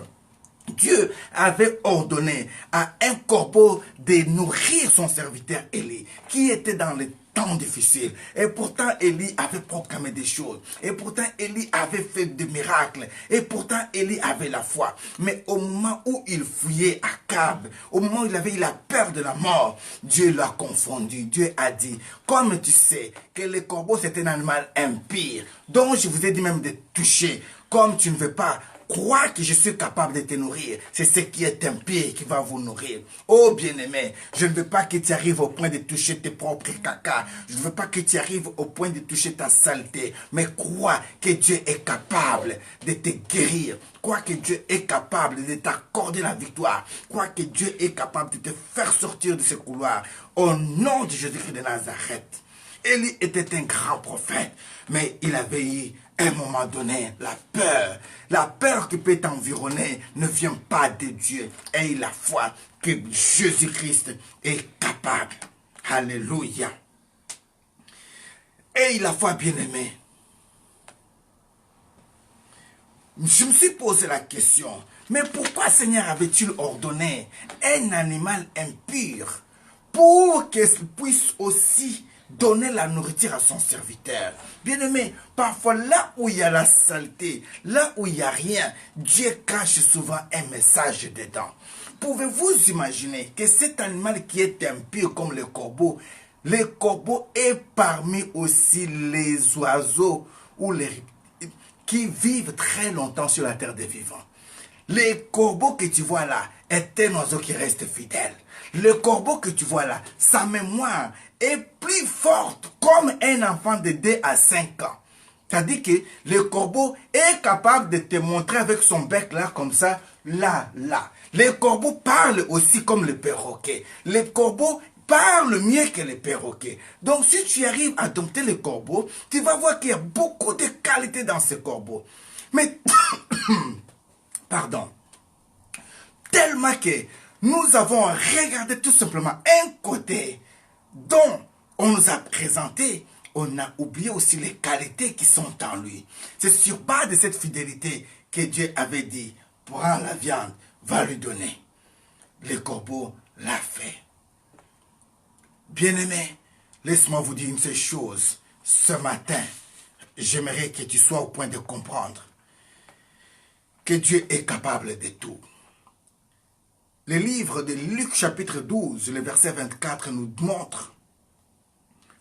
Dieu avait ordonné à un corbeau de nourrir son serviteur Élie, qui était dans les temps difficiles. Et pourtant, Élie avait proclamé des choses. Et pourtant, Élie avait fait des miracles. Et pourtant, Élie avait la foi. Mais au moment où il fuyait Akab, au moment où il avait eu la peur de la mort, Dieu l'a confondu. Dieu a dit, comme tu sais que le corbeau c'est un animal impur, dont je vous ai dit même de toucher, comme tu ne veux pas crois que je suis capable de te nourrir. C'est ce qui est impie qui va vous nourrir. Oh bien-aimé, je ne veux pas que tu arrives au point de toucher tes propres caca. Je ne veux pas que tu arrives au point de toucher ta saleté. Mais crois que Dieu est capable de te guérir. Crois que Dieu est capable de t'accorder la victoire. Crois que Dieu est capable de te faire sortir de ce couloir. Au nom de Jésus-Christ de Nazareth. Élie était un grand prophète, mais il avait eu à un moment donné la peur. La peur qui peut t'environner ne vient pas de Dieu. Aie la foi que Jésus-Christ est capable. Alléluia. Aie la foi, bien-aimé. Je me suis posé la question, mais pourquoi Seigneur avait-il ordonné un animal impur pour qu'il puisse aussi donner la nourriture à son serviteur? Bien-aimé, parfois là où il y a la saleté, là où il n'y a rien, Dieu cache souvent un message dedans. Pouvez-vous imaginer que cet animal qui est impur comme le corbeau est parmi aussi les oiseaux ou les qui vivent très longtemps sur la terre des vivants. Le corbeau que tu vois là est un oiseau qui reste fidèle. Le corbeau que tu vois là, sa mémoire est plus forte comme un enfant de 2 à 5 ans. C'est-à-dire que le corbeau est capable de te montrer avec son bec là, comme ça, là. Le corbeau parle aussi comme le perroquet. Le corbeau parle mieux que les perroquets. Donc si tu arrives à dompter le corbeau, tu vas voir qu'il y a beaucoup de qualités dans ce corbeau. Mais, pardon, tellement que nous avons regardé tout simplement un côté dont on nous a présenté, on a oublié aussi les qualités qui sont en lui. C'est sur base de cette fidélité que Dieu avait dit, prends la viande, va lui donner. Le corbeau l'a fait. Bien-aimé, laisse-moi vous dire une seule chose. Ce matin, j'aimerais que tu sois au point de comprendre que Dieu est capable de tout. Le livre de Luc chapitre 12, le verset 24 nous montre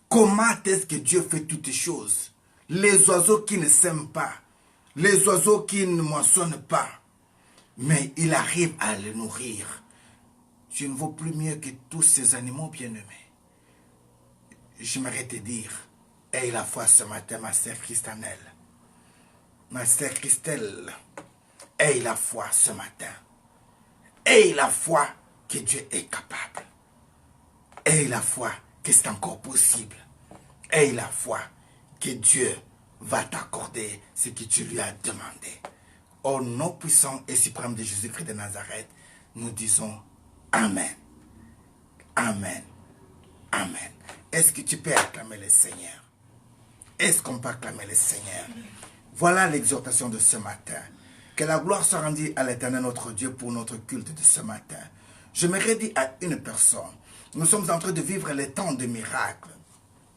comment est-ce que Dieu fait toutes choses. Les oiseaux qui ne sèment pas, les oiseaux qui ne moissonnent pas, mais il arrive à les nourrir. Tu ne vaux plus mieux que tous ces animaux bien-aimés. J'aimerais te dire, aie la foi ce matin, ma sœur Christanelle. Ma sœur Christelle, aie la foi ce matin. Aie la foi que Dieu est capable. Aie la foi que c'est encore possible. Aie la foi que Dieu va t'accorder ce que tu lui as demandé. Au nom puissant et suprême de Jésus-Christ de Nazareth, nous disons Amen. Amen. Amen. Est-ce que tu peux acclamer le Seigneur? Est-ce qu'on peut acclamer le Seigneur? Voilà l'exhortation de ce matin. Que la gloire soit rendue à l'Éternel notre Dieu pour notre culte de ce matin. Je me redis à une personne. Nous sommes en train de vivre les temps de miracles.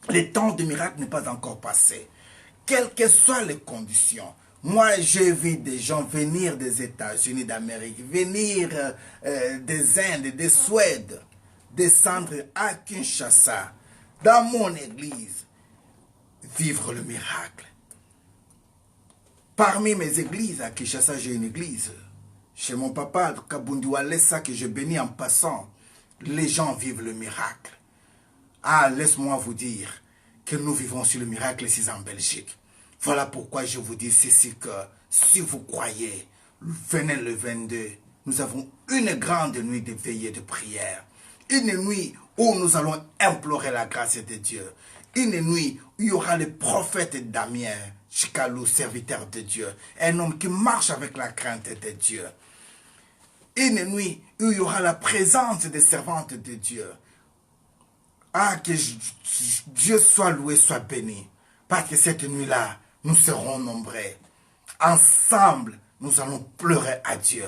Le temps de miracle n'est pas encore passé. Quelles que soient les conditions, moi j'ai vu des gens venir des États-Unis d'Amérique, venir des Indes, des Suèdes, descendre à Kinshasa, dans mon église, vivre le miracle. Parmi mes églises, à Kinshasa, j'ai une église. Chez mon papa, Kabundiwalesa, que je bénis en passant, les gens vivent le miracle. Ah, laisse-moi vous dire que nous vivons sur le miracle ici en Belgique. Voilà pourquoi je vous dis ceci, que si vous croyez, venez le 22. Nous avons une grande nuit de veillée de prière. Une nuit où nous allons implorer la grâce de Dieu. Une nuit où il y aura le prophète Damien, Chikalou, serviteur de Dieu. Un homme qui marche avec la crainte de Dieu. Une nuit où il y aura la présence des servantes de Dieu. Ah, que Dieu soit loué, soit béni. Parce que cette nuit-là, nous serons nombreux. Ensemble, nous allons pleurer à Dieu.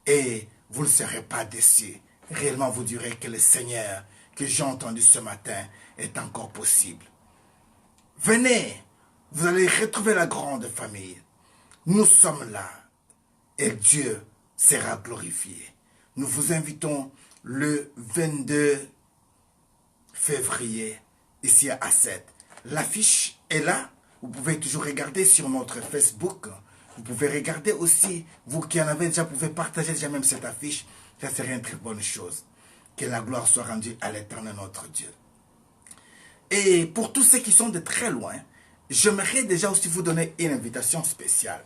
Et vous ne serez pas déçus. Réellement, vous direz que le Seigneur que j'ai entendu ce matin est encore possible. Venez, vous allez retrouver la grande famille. Nous sommes là. Et Dieu sera glorifié. Nous vous invitons le 22 février, ici à 7. L'affiche est là. Vous pouvez toujours regarder sur notre Facebook. Vous pouvez regarder aussi, vous qui en avez déjà, vous pouvez partager déjà même cette affiche. Ça serait une très bonne chose. Que la gloire soit rendue à l'Éternel notre Dieu. Et pour tous ceux qui sont de très loin, j'aimerais déjà aussi vous donner une invitation spéciale.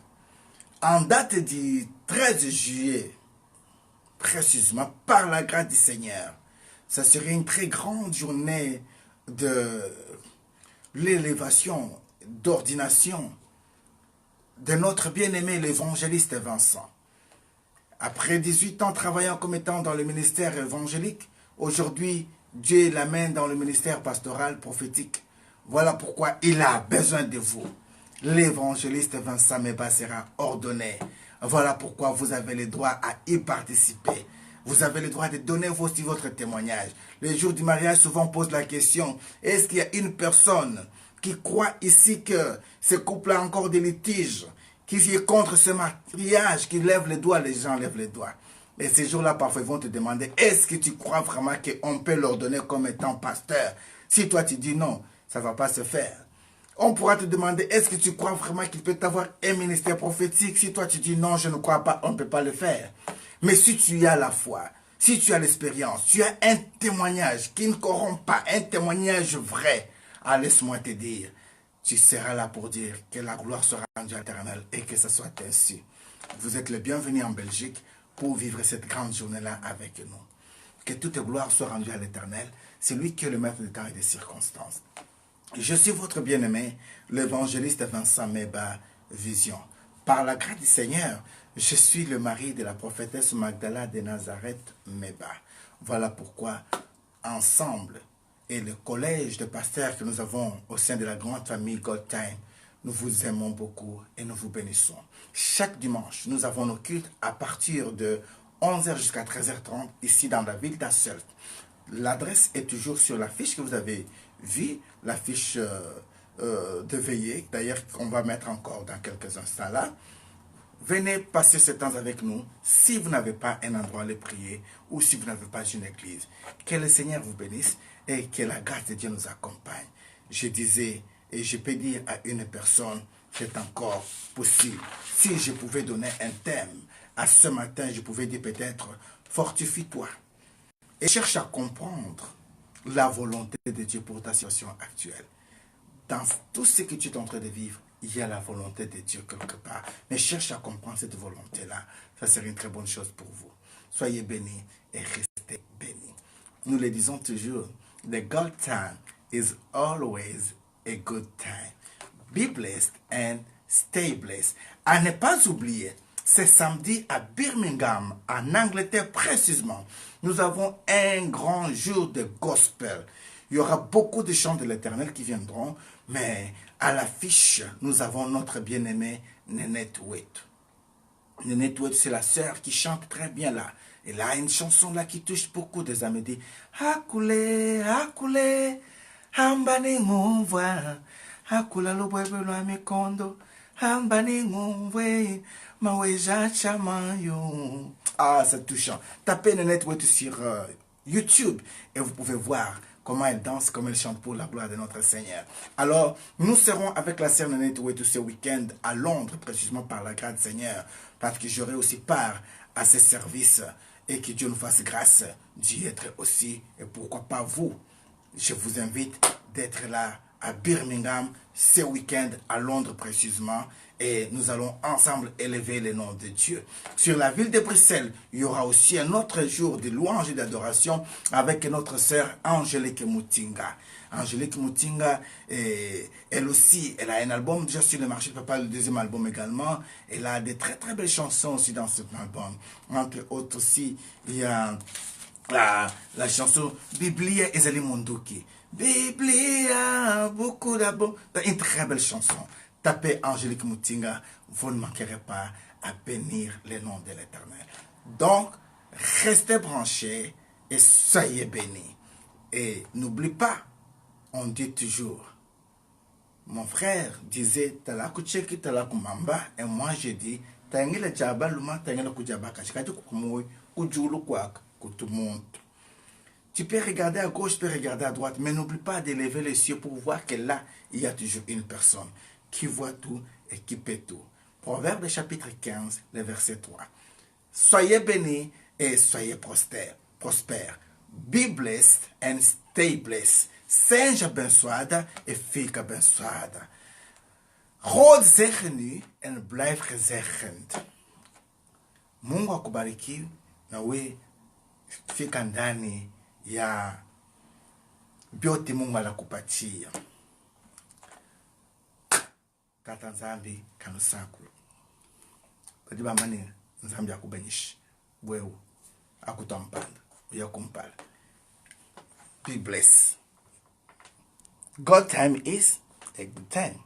En date du 13 juillet, précisément, par la grâce du Seigneur, ça serait une très grande journée de l'élévation, d'ordination de notre bien-aimé l'évangéliste Vincent. Après 18 ans travaillant comme étant dans le ministère évangélique, aujourd'hui, Dieu l'amène dans le ministère pastoral prophétique. Voilà pourquoi il a besoin de vous. L'évangéliste Vincent Meba sera ordonné. Voilà pourquoi vous avez le droit à y participer. Vous avez le droit de donner aussi votre témoignage. Le jour du mariage, souvent on pose la question, est-ce qu'il y a une personne qui croit ici que ce couple a encore des litiges, qui est contre ce mariage, qui lève les doigts, les gens lèvent les doigts. Et ces jours-là, parfois, ils vont te demander, est-ce que tu crois vraiment qu'on peut l'ordonner comme étant pasteur? Si toi, tu dis non, ça ne va pas se faire. On pourra te demander, est-ce que tu crois vraiment qu'il peut avoir un ministère prophétique? Si toi, tu dis non, je ne crois pas, on ne peut pas le faire. Mais si tu as la foi, si tu as l'expérience, tu as un témoignage qui ne corrompt pas, un témoignage vrai, ah, laisse-moi te dire, tu seras là pour dire que la gloire sera rendue à l'Éternel et que ce soit ainsi. Vous êtes le bienvenu en Belgique pour vivre cette grande journée-là avec nous. Que toute gloire soit rendue à l'Éternel, c'est lui qui est le maître des temps et des circonstances. Je suis votre bien-aimé, l'évangéliste Vincent Meba Vision. Par la grâce du Seigneur, je suis le mari de la prophétesse Magdala de Nazareth Meba. Voilà pourquoi, ensemble, et le collège de pasteurs que nous avons au sein de la grande famille God Time, nous vous aimons beaucoup et nous vous bénissons. Chaque dimanche, nous avons nos cultes à partir de 11h jusqu'à 13h30 ici dans la ville d'Asselt. L'adresse est toujours sur l'affiche que vous avez vue, l'affiche de veillée, d'ailleurs qu'on va mettre encore dans quelques instants là. Venez passer ce temps avec nous si vous n'avez pas un endroit à aller prier ou si vous n'avez pas une église. Que le Seigneur vous bénisse et que la grâce de Dieu nous accompagne. Je disais, et je peux dire à une personne, c'est encore possible. Si je pouvais donner un thème, à ce matin, je pouvais dire peut-être, fortifie-toi et cherche à comprendre la volonté de Dieu pour ta situation actuelle. Dans tout ce que tu es en train de vivre, il y a la volonté de Dieu quelque part. Mais cherche à comprendre cette volonté-là. Ça serait une très bonne chose pour vous. Soyez bénis et restez bénis. Nous le disons toujours, the God time is always a good time. Be blessed and stay blessed. À ne pas oublier, c'est samedi à Birmingham, en Angleterre précisément. Nous avons un grand jour de gospel. Il y aura beaucoup de chants de l'Éternel qui viendront, mais à l'affiche, nous avons notre bien-aimé Nénette Ouettou. Nénette Ouettou, c'est la sœur qui chante très bien là. Elle a une chanson là qui touche beaucoup des amis. Dit Hakule, Hakule, Hambani Ngumva, Hakula Lubwebe Lwa Mikondo, Hambani Ngumve, Maweja Chamayo. Ah, c'est touchant. Tapez Nénette Ouettou sur YouTube et vous pouvez voir comment elle danse, comment elle chante pour la gloire de notre Seigneur. Alors, nous serons avec la sœur Nénette Ouettou ce week-end à Londres, précisément par la grâce du Seigneur, parce que j'aurai aussi part à ces services et que Dieu nous fasse grâce d'y être aussi. Et pourquoi pas vous? Je vous invite d'être là à Birmingham ce week-end à Londres précisément. Et nous allons ensemble élever le nom de Dieu. Sur la ville de Bruxelles, il y aura aussi un autre jour de louange et d'adoration avec notre sœur Angélique Moutinga. Angélique Moutinga, elle aussi, elle a un album déjà sur le marché, je ne peux pas le deuxième album également. Elle a des très très belles chansons aussi dans cet album. Entre autres aussi, il y a la chanson Biblia Ezali Mondoki. Biblia, beaucoup d'albums. Une très belle chanson. Tapez Angélique Moutinga, vous ne manquerez pas à bénir le nom de l'Éternel. Donc, restez branchés et soyez bénis. Et n'oublie pas, on dit toujours, mon frère disait, Talakucheki Talakumamba, et moi je dis, Tangela Jaba Luma, Tangela Kujaba Kachikati Kukumoi, Kujulu Kwak, Kutumonte. Tu peux regarder à gauche, tu peux regarder à droite, mais n'oublie pas d'élever les cieux pour voir que là, il y a toujours une personne qui voit tout et qui peut tout. Proverbe chapitre 15, le verset 3. Soyez bénis et soyez prospères. Be blessed and stay blessed. Seja abençoada e fica abençoada. God zegen u en blijf gezegend. Mungu akubariki na we fika ndani ya vyote Mungu anakupatia. Kata nzambi kanusakulu. Kadiba mani nzambi akubanyishi. Wewe akutampanda. Uyakumpala. Be blessed. God time is a good time.